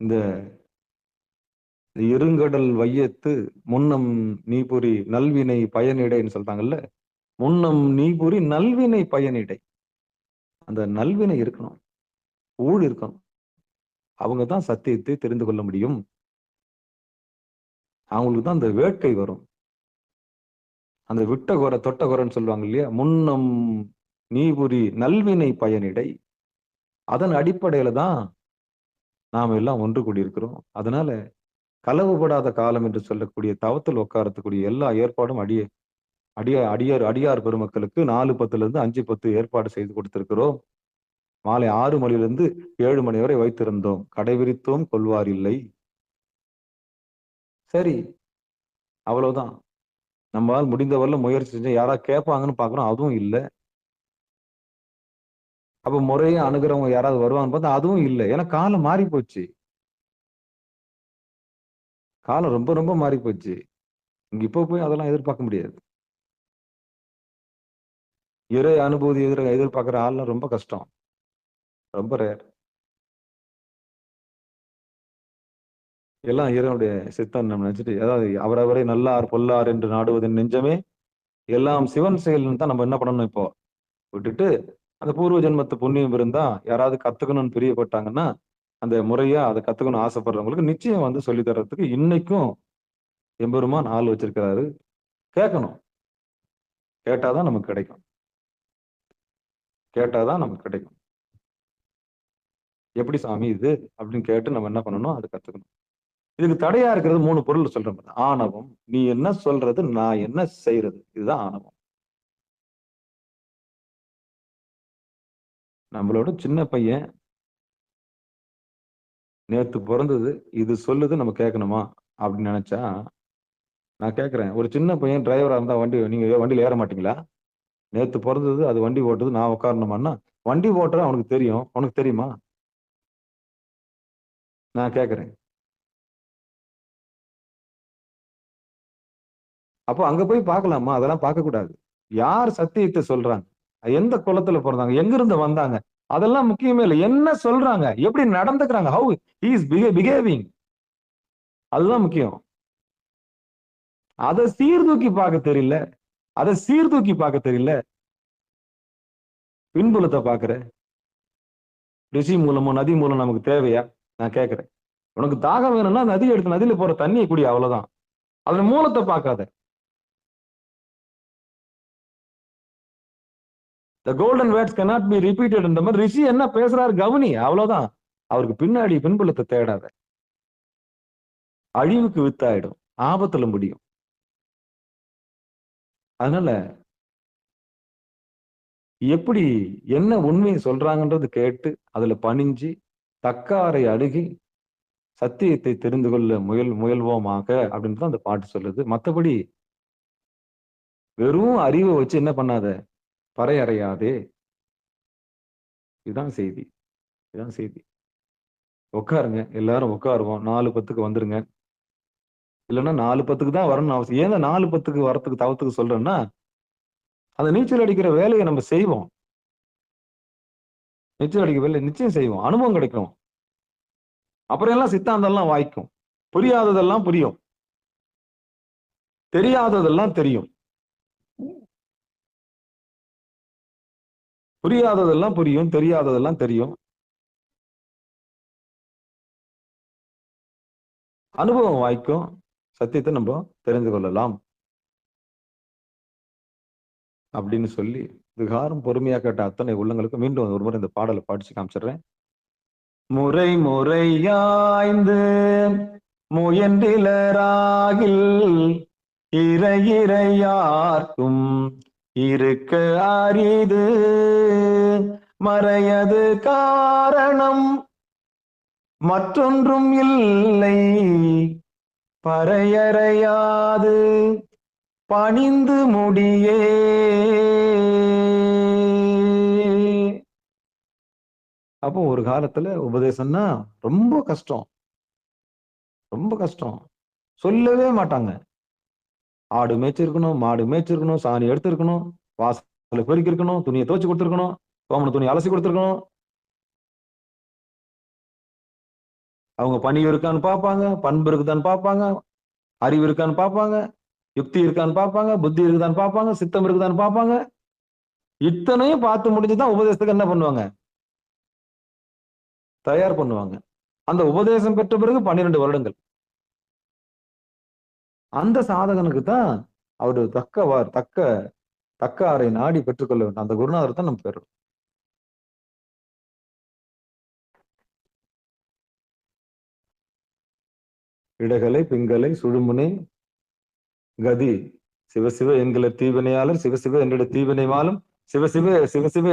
இந்த இருங்கடல் வையத்து முன்னம் நீபுரி நல்வினை பயனிடைன்னு சொல்றாங்கல்ல, முன்னம் நீபுரி நல்வினை பயனிடை. அந்த நல்வினை இருக்கணும், ஊழ் இருக்கணும். அவங்கதான் சத்தியத்தை தெரிந்து கொள்ள முடியும். அவங்களுக்கு தான் அந்த வேட்கை வரும். அந்த விட்ட குறை தொட்ட குறைன்னு சொல்லுவாங்க இல்லையா, முன்னம் நீபுரி நல்வினை பயனிடை. அதன் அடிப்படையில தான் நாம எல்லாம் ஒன்று கூடியிருக்கிறோம். அதனால களவுபடாத காலம் என்று சொல்லக்கூடிய தவத்தில் உட்காரத்துக்கூடிய எல்லா ஏற்பாடும் அடியார் பெருமக்களுக்கு 4:10 5:10 ஏற்பாடு செய்து கொடுத்திருக்கிறோம். மாலை 6 மணியிலிருந்து 7 மணி வரை வைத்திருந்தோம். கடைபிடித்தோம், கொள்வார் இல்லை. சரி, அவ்வளவுதான். நம்மால் முடிந்தவரை முயற்சி செஞ்சு யாராவது கேட்பாங்கன்னு பாக்குறோம், அதுவும் இல்லை. அப்ப முறையை அணுகிறவங்க யாராவது வருவாங்கன்னு பார்த்தா அதுவும் இல்லை. ஏன்னா காலம் மாறி போச்சு. காலம் ரொம்ப ரொம்ப மாறி போச்சு. இங்க இப்ப போய் அதெல்லாம் எதிர்பார்க்க முடியாது. இறை அனுபூதி எதிர்பார்க்கிற ஆள்லாம் ரொம்ப கஷ்டம், ரொம்ப ரேர். எல்லாம் இறைவனுடைய சித்தம் நம்ம நினைச்சிட்டு, அதாவது அவரவரை நல்லார் பொல்லார் என்று நாடுவதன் நெஞ்சமே எல்லாம் சிவன் செயல்னு தான் நம்ம என்ன பண்ணணும்? இப்போ விட்டுட்டு அந்த பூர்வ ஜென்மத்து புண்ணியம் இருந்தா யாராவது கத்துக்கணும்னு பிரியப்பட்டாங்கன்னா அந்த முறையா அதை கத்துக்கணும் ஆசைப்படுறவங்களுக்கு நிச்சயம் வந்து சொல்லி தர்றதுக்கு இன்னைக்கும் எம்பெருமான் ஆள் வச்சிருக்கிறாரு. கேட்கணும். கேட்டாதான் நமக்கு கிடைக்கும். எப்படி சாமி இது அப்படின்னு கேட்டு நம்ம என்ன பண்ணணும்? அது கத்துக்கணும். இதுக்கு தடையா இருக்கிறது 3 பொருள் சொல்றேன். ஆணவம். நீ என்ன சொல்றது, நான் என்ன செய்யறது, இதுதான் ஆணவம். நம்மளோட சின்ன பையன் நேத்து பிறந்தது, இது சொல்லுது நம்ம கேட்கணுமா அப்படின்னு நினைச்சா, நான் கேட்கிறேன், ஒரு சின்ன பையன் டிரைவரா இருந்தா நீங்க வண்டியில ஏற மாட்டீங்களா? நேத்து பிறந்தது, அது வண்டி ஓட்டுது, நான் உட்காரணுமான்னா, வண்டி ஓட்டுற அவனுக்கு தெரியும், உனக்கு தெரியுமா? நான் கேட்கிறேன். அப்போ அங்க போய் பார்க்கலாமா? அதெல்லாம் பார்க்க கூடாது. யார் சத்தியத்தை சொல்றாங்க, எந்த குலத்துல பிறந்தாங்க, எங்க இருந்து வந்தாங்க, அதெல்லாம் முக்கியமே இல்லை. என்ன சொல்றாங்க, எப்படி நடந்துக்கிறாங்க, ஹவு he is behaving, அதுதான் முக்கியம். அதை சீர்தூக்கி பார்க்க தெரியல, அதை சீர்தூக்கி பார்க்க தெரியல. பின்புலத்தை பார்க்கிற ரிஷி மூலமோ நதி மூலம் நமக்கு தேவையா? நான் கேட்கிறேன். உனக்கு தாகம் வேணும்னா நதி எடுத்து நதியில போற தண்ணியை குடி, அவ்வளவுதான். அதன் மூலத்தை பார்க்காத. The golden words cannot be repeated. இந்த மாதிரி ரிஷி என்ன பேசுறாரு கவனி, அவ்வளவுதான். அவருக்கு பின்னாடி பின்புலத்தை தேடாத. அழிவுக்கு வித்தாயிடும், ஆபத்துல முடியும். அதனால எப்படி என்ன உண்மையை சொல்றாங்கன்றது கேட்டு அதுல பணிஞ்சு தக்காரை அணுகி சத்தியத்தை தெரிந்து கொள்ள முயல்வோமாக அப்படின்னு தான் அந்த பாட்டு சொல்லுது. மற்றபடி வெறும் அறிவை வச்சு என்ன பண்ணாத, பறையறையாதே. இதுதான் செய்தி, இதுதான் செய்தி. உட்காருங்க, எல்லாரும் உட்காருவோம். 4:10 வந்துருங்க. இல்லைன்னா 4:10 தான் வரணும்னு அவசியம். ஏன் 4:10 வரத்துக்கு தவத்துக்கு சொல்றேன்னா, அந்த நீச்சல் அடிக்கிற வேலையை நம்ம செய்வோம். நீச்சல் அடிக்கிற வேலையை நிச்சயம் செய்வோம், அனுபவம் கிடைக்கும். அப்புறம் எல்லாம் சித்தாந்தம்லாம் வாய்க்கும். புரியாததெல்லாம் புரியும், தெரியாததெல்லாம் தெரியும். புரியாததெல்லாம் புரியும், தெரியாததெல்லாம் தெரியும். அனுபவம் வாய்க்கும், சத்தியத்தை நம்ம தெரிந்து கொள்ளலாம் அப்படின்னு சொல்லி இதுகாரம் பொறுமையா கேட்ட அத்தனை உள்ளங்களுக்கு மீண்டும் ஒரு முறை இந்த பாடலை பாடிச்சு காமிச்சிடுறேன். முறை முறையாய்ந்து முயன்றிலராகில் இறையார்க்கும் இருக்க அரிது மறையது காரணம் மற்றொன்றும் இல்லை பறையறையாது பணிந்து முடியே. அப்போ ஒரு காலத்துல உபதேசம்னா ரொம்ப கஷ்டம், ரொம்ப கஷ்டம். சொல்லவே மாட்டாங்க. ஆடு மேய்ச்சிருக்கணும், மாடு மேய்ச்சிருக்கணும், சாணி எடுத்திருக்கணும், வாசல பெருக்கி இருக்கணும், துணியை துவைச்சு கொடுத்துருக்கணும், கோமண துணி அலசி கொடுத்துருக்கணும். அவங்க பணிவு இருக்கான்னு பார்ப்பாங்க, பண்பு இருக்குதான்னு பார்ப்பாங்க, அறிவு இருக்கான்னு பார்ப்பாங்க, யுக்தி இருக்கான்னு பார்ப்பாங்க, புத்தி இருக்குதான்னு பார்ப்பாங்க, சித்தம் இருக்குதான்னு பார்ப்பாங்க. இத்தனையும் பார்த்து முடிஞ்சுதான் உபதேசத்துக்கு என்ன பண்ணுவாங்க, தயார் பண்ணுவாங்க. அந்த உபதேசம் பெற்ற பிறகு 12 வருடங்கள் அந்த சாதகனுக்கு தான் அவரு தக்க அறை நாடி பெற்றுக்கொள்ள வேண்டும். அந்த குருநாதர் தான் நம்ம பெறும். இடகலை பிங்கலை சுழுமுனை கதி சிவசிவ என்கிற தீவினையாளர் சிவசிவ என்னோட தீவினை மாலும் சிவசிவ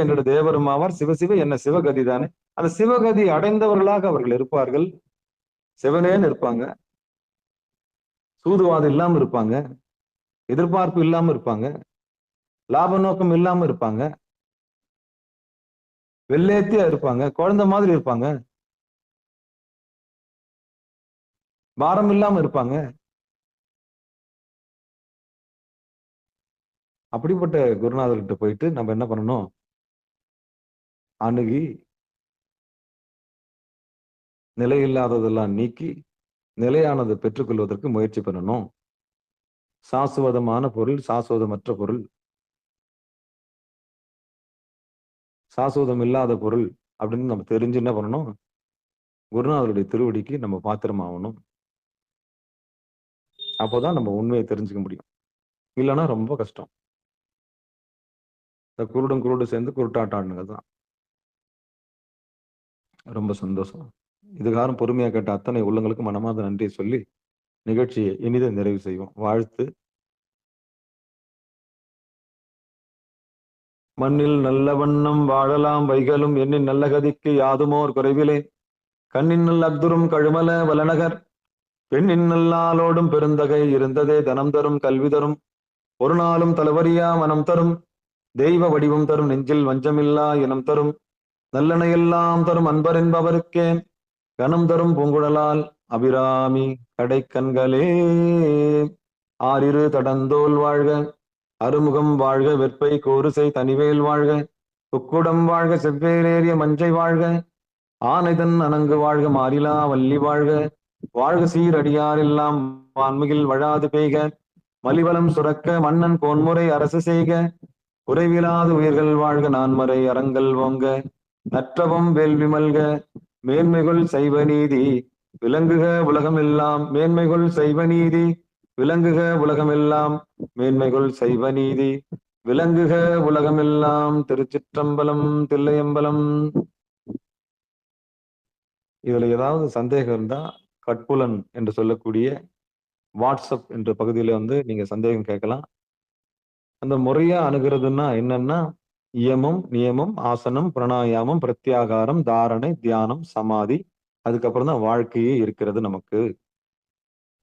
என்னோட தேவரும் ஆவார் சிவசிவ என்ன சிவகதி தானே. அந்த சிவகதி அடைந்தவர்களாக அவர்கள் இருப்பார்கள். சிவனேன்னு இருப்பாங்க, சூதுவாதம் இல்லாம இருப்பாங்க, எதிர்பார்ப்பு இல்லாம இருப்பாங்க, லாப நோக்கம் இல்லாம இருப்பாங்க, வெள்ளேத்தியா இருப்பாங்க, குழந்தை மாதிரி இருப்பாங்க, பாரம் இல்லாம இருப்பாங்க. அப்படிப்பட்ட குருநாதர்கிட்ட போயிட்டு நம்ம என்ன பண்ணணும், அணுகி நிலையில்லாததெல்லாம் நீக்கி நிலையானதை பெற்றுக்கொள்வதற்கு முயற்சி பண்ணணும். சாசுவதமான பொருள், சாசுவதமற்ற பொருள், சாசுவதம் இல்லாத பொருள் அப்படின்னு நம்ம தெரிஞ்சு என்ன பண்ணணும், குருநாதருடைய திருவடிக்கு நம்ம பாத்திரம் ஆகணும். அப்போதான் நம்ம உண்மையை தெரிஞ்சுக்க முடியும். இல்லைன்னா ரொம்ப கஷ்டம். இந்த குருடு சேர்ந்து குருட்டாட்டானுங்க தான். ரொம்ப சந்தோஷம். இதுகாரம் பொறுமையா கேட்ட அத்தனை உள்ளங்களுக்கு மனமார்ந்த நன்றியை சொல்லி நிகழ்ச்சியை இனிதை நிறைவு செய்வோம். வாழ்த்து. மண்ணில் நல்ல வண்ணம் வாழலாம் வைகளும் எண்ணின் நல்ல கதிக்கு யாதுமோர் குறைவிலே கண்ணின் நல் அக்துரும் கழுமல வலநகர் பெண்ணின் நல்லாலோடும் பெருந்தகை இருந்ததே தனம் தரும் கல்வி தரும் ஒரு நாளும் தலைவரியா மனம் தரும் தெய்வ வடிவம் தரும் நெஞ்சில் வஞ்சமில்லா இனம் தரும் நல்லனையெல்லாம் தரும் அன்பர் என்பவருக்கே கனம் தரும் பூங்குழலால் அபிராமி கடை கண்களே. ஆறிரு தடந்தோல் வாழ்க, அருமுகம் வாழ்க, வெற்பை கோருசை தனிவேல் வாழ்க, புக்குடம் வாழ்க செவ்வேறேறிய மஞ்சை வாழ்க ஆனைதன் அணங்கு வாழ்க மாறிலா வள்ளி வாழ்க வாழ்க சீரடியார் எல்லாம் வான்மிகில் வழாது பெய்க மலிவலம் சுரக்க மன்னன் பொன்முறை அரசு செய்க குறைவிலாது உயிர்கள் வாழ்க நான்மறை அறங்கள் ஓங்க நற்றவம் வேள்வி மல்க மேன்மைகள் சைவ நீதி விளங்குக உலகமெல்லாம் மேன்மைகள் சைவ நீதி விளங்குக உலகமெல்லாம் மேன்மைகள் சைவ நீதி விளங்குக உலகமெல்லாம். திருச்சிற்றம்பலம் தில்லையம்பலம். இதுல ஏதாவது சந்தேகம் இருந்தா கட்புலன் என்று சொல்லக்கூடிய வாட்ஸ்அப் என்ற பகுதியில நீங்க சந்தேகம் கேட்கலாம். அந்த முறையா அணுகிறதுன்னா என்னன்னா, இயமம், நியமம், ஆசனம், பிராணாயாமம், பிரத்யாகாரம், தாரணை, தியானம், சமாதி, அதுக்கப்புறம் தான் வாழ்க்கையே இருக்கிறது. நமக்கு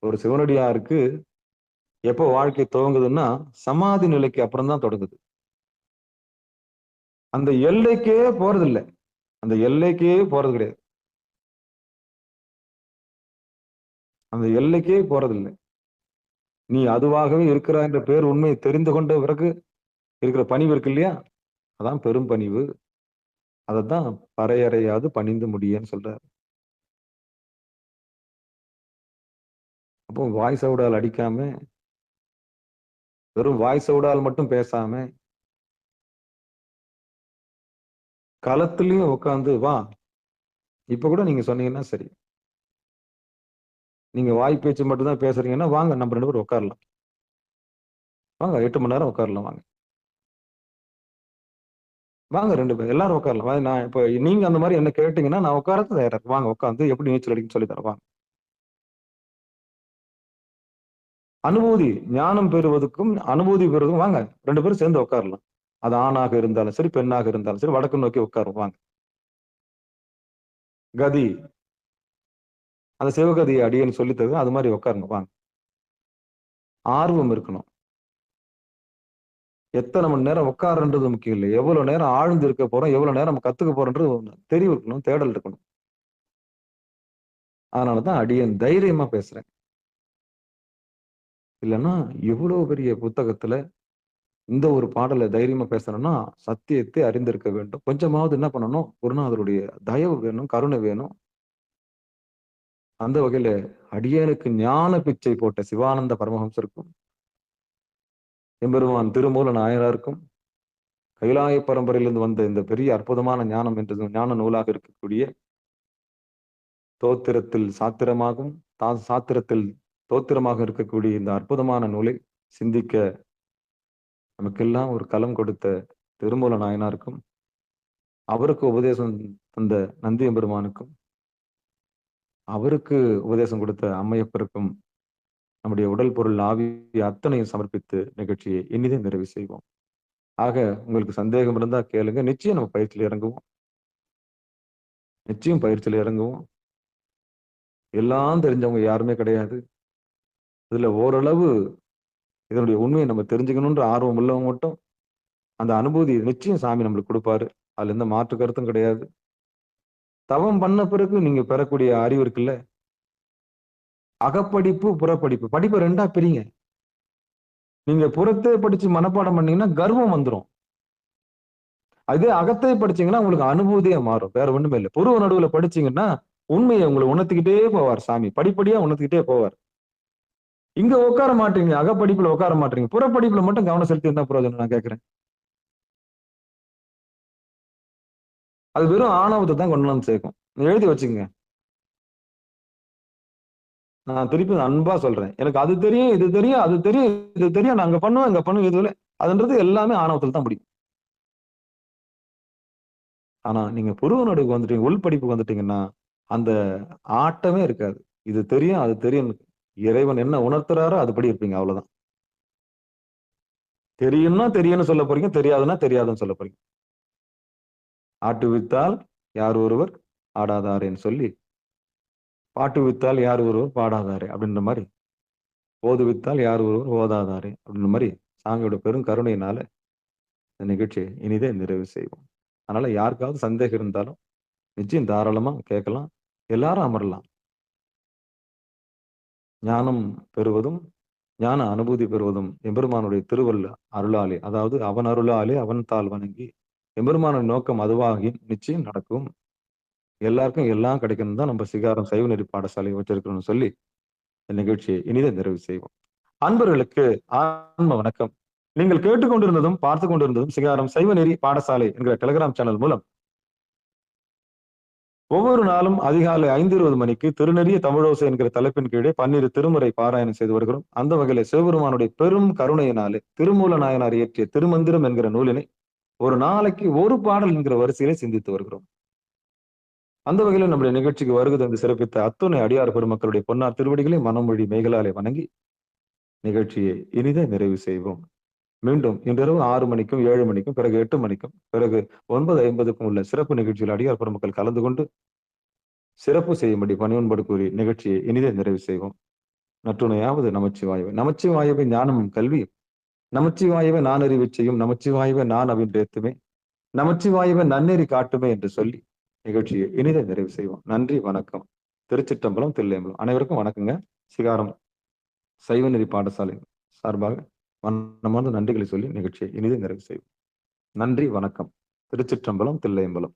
ஒரு சிவனடியாருக்கு எப்போ வாழ்க்கை துவங்குதுன்னா சமாதி நிலைக்கு அப்புறம் தான் தொடங்குது. அந்த எல்லைக்கே போறது இல்லை, அந்த எல்லைக்கே போறது கிடையாது, அந்த எல்லைக்கே போறதில்லை. நீ அதுவாகவே இருக்கிறாய் என்ற பேர் உண்மையை தெரிந்து கொண்ட பிறகு இருக்கிற பணிவு இருக்கு இல்லையா, அதான் பெரும் பணிவு. அதைத்தான் பறையறையாது பணிந்து முடியன்னு சொல்றாரு. அப்போ வாய்ஸ் அவுடால் அடிக்காம, வெறும் வாய்ஸ் அவுடால் மட்டும் பேசாம, களத்திலையும் உட்காந்து வா. இப்ப கூட நீங்க சொன்னீங்கன்னா சரி, நீங்க வாய் பேச்சு மட்டும் தான் பேசுறீங்கன்னா வாங்க, நம்ம 2 பேரும் உட்காரலாம், வாங்க 8 மணி நேரம் உட்காரலாம், வாங்க வாங்க 2 பேர் எல்லாரும் உட்காரலாம். நான் இப்ப நீங்க அந்த மாதிரி என்ன கேட்டீங்கன்னா நான் உட்காரத்து தயாரா, வாங்க உட்காந்து எப்படி நீச்சல் அடிக்குன்னு சொல்லி தரேன், வாங்க. அனுபூதி ஞானம் பெறுவதற்கும் அனுபூதி பெறுவதுக்கும் வாங்க 2 பேரும் சேர்ந்து உட்காரலாம். அது ஆணாக இருந்தாலும் சரி, பெண்ணாக இருந்தாலும் சரி, வடக்கு நோக்கி உட்காரும், வாங்க. கதி, அந்த சிவகதி அடியன்னு சொல்லி தருது, அது மாதிரி உட்காருங்க, வாங்க. ஆர்வம் இருக்கணும். எத்தனை மணி நேரம் உட்காருன்றது முக்கியம் இல்லை, எவ்வளவு நேரம் ஆழ்ந்து இருக்க போறோம், எவ்வளவு நேரம் நம்ம கத்துக்க போறோன்றது தெரிவு இருக்கணும், தேடல் இருக்கணும். அதனாலதான் அடியன் தைரியமா பேசுறேன். இல்லைன்னா இவ்வளவு பெரிய புத்தகத்துல இந்த ஒரு பாடலை தைரியமா பேசணும்னா சத்தியத்தை அறிந்திருக்க வேண்டும். கொஞ்சமாவது என்ன பண்ணணும், குருநாதருடைய தயவு வேணும், கருணை வேணும். அந்த வகையில அடியனுக்கு ஞான பிச்சை போட்ட சிவானந்த பரமஹம்சருக்கும் எம்பெருமான் திருமூல நாயனாருக்கும் கைலாய பரம்பரையிலிருந்து வந்த இந்த பெரிய அற்புதமான ஞானம் என்றது ஞான நூலாக இருக்கக்கூடிய தோத்திரத்தில் சாத்திரமாகும் சாத்திரத்தில் தோத்திரமாக இருக்கக்கூடிய இந்த அற்புதமான நூலை சிந்திக்க நமக்கெல்லாம் ஒரு களம் கொடுத்த திருமூல நாயனாருக்கும், அவருக்கு உபதேசம் தந்த நந்தி எம்பெருமானுக்கும், அவருக்கு உபதேசம் கொடுத்த அம்மையப்பருக்கும் நம்முடைய உடல் பொருள் ஆவி அத்தனையும் சமர்ப்பித்து நிகழ்ச்சியை இனிதே நிறைவு செய்வோம். ஆக உங்களுக்கு சந்தேகம் இருந்தா கேளுங்க, நிச்சயம் நம்ம பயிற்சியில் இறங்குவோம், நிச்சயம் பயிற்சியில் இறங்குவோம். எல்லாம் தெரிஞ்சவங்க யாருமே கிடையாது. இதுல ஓரளவு இதனுடைய உண்மையை நம்ம தெரிஞ்சுக்கணுன்ற ஆர்வம் உள்ளவங்க மட்டும் அந்த அனுபூதி நிச்சயம் சாமி நம்மளுக்கு கொடுப்பாரு. அதுல எந்த மாற்று கருத்தும் கிடையாது. தவம் பண்ண பிறகு நீங்க பெறக்கூடிய அறிவு இருக்குல்ல, அகப்படிப்பு புறப்படிப்பு, படிப்பை 2ஆ பிரிங்க. நீங்க புறத்தை படிச்சு மனப்பாடம் பண்ணீங்கன்னா கர்வம் வந்துடும். அதே அகத்தை படிச்சீங்கன்னா உங்களுக்கு அனுபூதியா மாறும், வேற ஒண்ணுமே இல்லை. புருவ நடுவுல படிச்சீங்கன்னா உண்மையை உங்களை உணர்த்திக்கிட்டே போவார் சாமி, படிப்படியா உணர்த்திக்கிட்டே போவார். இங்க உட்கார மாட்டீங்க, அகப்படிப்புல உட்கார மாட்டீங்க, புறப்படிப்புல மட்டும் கவனம் செலுத்தி என்ன பிரயோஜனம் நான் கேட்கிறேன். அது வெறும் ஆணவத்தை தான் கொண்டு வந்து சேர்க்கும். எழுதி வச்சுக்கங்க. நான் திருப்பி அன்பா சொல்றேன், எனக்கு அது தெரியும் இது தெரியும் அது தெரியும் இது தெரியும், நான் அங்க பண்ணுவேன் இங்க பண்ணுவேன், இதுல அதுன்றது எல்லாமே ஆணவத்தில் தான் முடியும். ஆனா நீங்க புருவ நடுவுக்கு வந்துட்டீங்க, உள் படிப்புக்கு வந்துட்டீங்கன்னா அந்த ஆட்டமே இருக்காது. இது தெரியும் அது தெரியும், இறைவன் என்ன உணர்த்துறாரோ அதுபடி இருப்பீங்க, அவ்வளவுதான். தெரியும்னா தெரியும்னு சொல்ல போறீங்க, தெரியாதுன்னா தெரியாதுன்னு சொல்ல போறீங்க. ஆட்டுவித்தால் யார் ஒருவர் ஆடாதாரேன்னு சொல்லி, பாட்டு வித்தால் யார் ஒருவர் பாடாதாரே அப்படின்ற மாதிரி, ஓதுவித்தால் யார் ஒருவர் ஓதாதாரே அப்படின்ற மாதிரி சாமியோட பெரும் கருணையினால இந்த நிகழ்ச்சியை இனிதே நிறைவு செய்வோம். அதனால யாருக்காவது சந்தேகம் இருந்தாலும் நிச்சயம் தாராளமா கேட்கலாம், எல்லாரும் அமரலாம். ஞானம் பெறுவதும் ஞான அனுபூதி பெறுவதும் எம்பெருமானுடைய திருவள்ள அருளாலே, அதாவது அவன் அருளாலே அவன் தாள் வணங்கி எம்பெருமான நோக்கம் அதுவாகி நிச்சயம் நடக்கும். எல்லாருக்கும் எல்லாம் கிடைக்கணும் தான் நம்ம சிகாரம் சைவ நெறி பாடசாலை வச்சிருக்கணும்னு சொல்லி இந்த நிகழ்ச்சியை இனிதை நிறைவு செய்வோம். அன்பர்களுக்கு ஆன்ம வணக்கம். நீங்கள் கேட்டுக்கொண்டிருந்ததும் பார்த்து கொண்டிருந்ததும் சிகாரம் சைவ நெறி பாடசாலை என்கிற டெலிகிராம் சேனல் மூலம் ஒவ்வொரு நாளும் அதிகாலை 5:20 மணிக்கு திருநெறிய தமிழோசை என்கிற தலைப்பின் கீழே 12 திருமுறை பாராயணம் செய்து வருகிறோம். அந்த வகையில சிவபெருமானுடைய பெரும் கருணையினாலே திருமூல நாயனார் இயற்றிய திருமந்திரம் என்கிற நூலினை ஒரு நாளைக்கு ஒரு பாடல் என்கிற வரிசையிலே சிந்தித்து வருகிறோம். அந்த வகையில் நம்முடைய நிகழ்ச்சிக்கு வருகை தந்து சிறப்பித்த அத்துணை அடியார் பெருமக்களுடைய பொன்னார் திருவடிகளை மனமொழி மேகலாலே வணங்கி நிகழ்ச்சியை இனிதே நிறைவு செய்வோம். மீண்டும் இன்றிரவு 6 மணிக்கும் 7 மணிக்கும் பிறகு 8 மணிக்கும் பிறகு 9:50க்கும் உள்ள சிறப்பு நிகழ்ச்சியில் அடியார் பெருமக்கள் கலந்து கொண்டு சிறப்பு செய்யும்படி பணிவன்படு கூறி நிகழ்ச்சியை இனிதே நிறைவு செய்வோம். நற்றுணையாவது நமச்சிவாயவை. நமச்சிவாயவை ஞானமும் கல்வியும், நமச்சிவாயவை நான் அறிவு செய்யும், நமச்சிவாயவை நான் அவின்றேத்துமே, நமச்சிவாயவை நன்னெறி காட்டுமே என்று சொல்லி நிகழ்ச்சியை இனிதை நிறைவு செய்வோம். நன்றி, வணக்கம். திருச்சிற்றம்பலம், தில்லையம்பலம். அனைவருக்கும் வணக்கங்க. சிகாரம் சைவ நெறி பாடசாலை சார்பாக மனமார்ந்த நன்றிகளை சொல்லி நிகழ்ச்சியை இனிதை நிறைவு செய்வோம். நன்றி, வணக்கம். திருச்சிற்றம்பலம், தில்லையம்பலம்.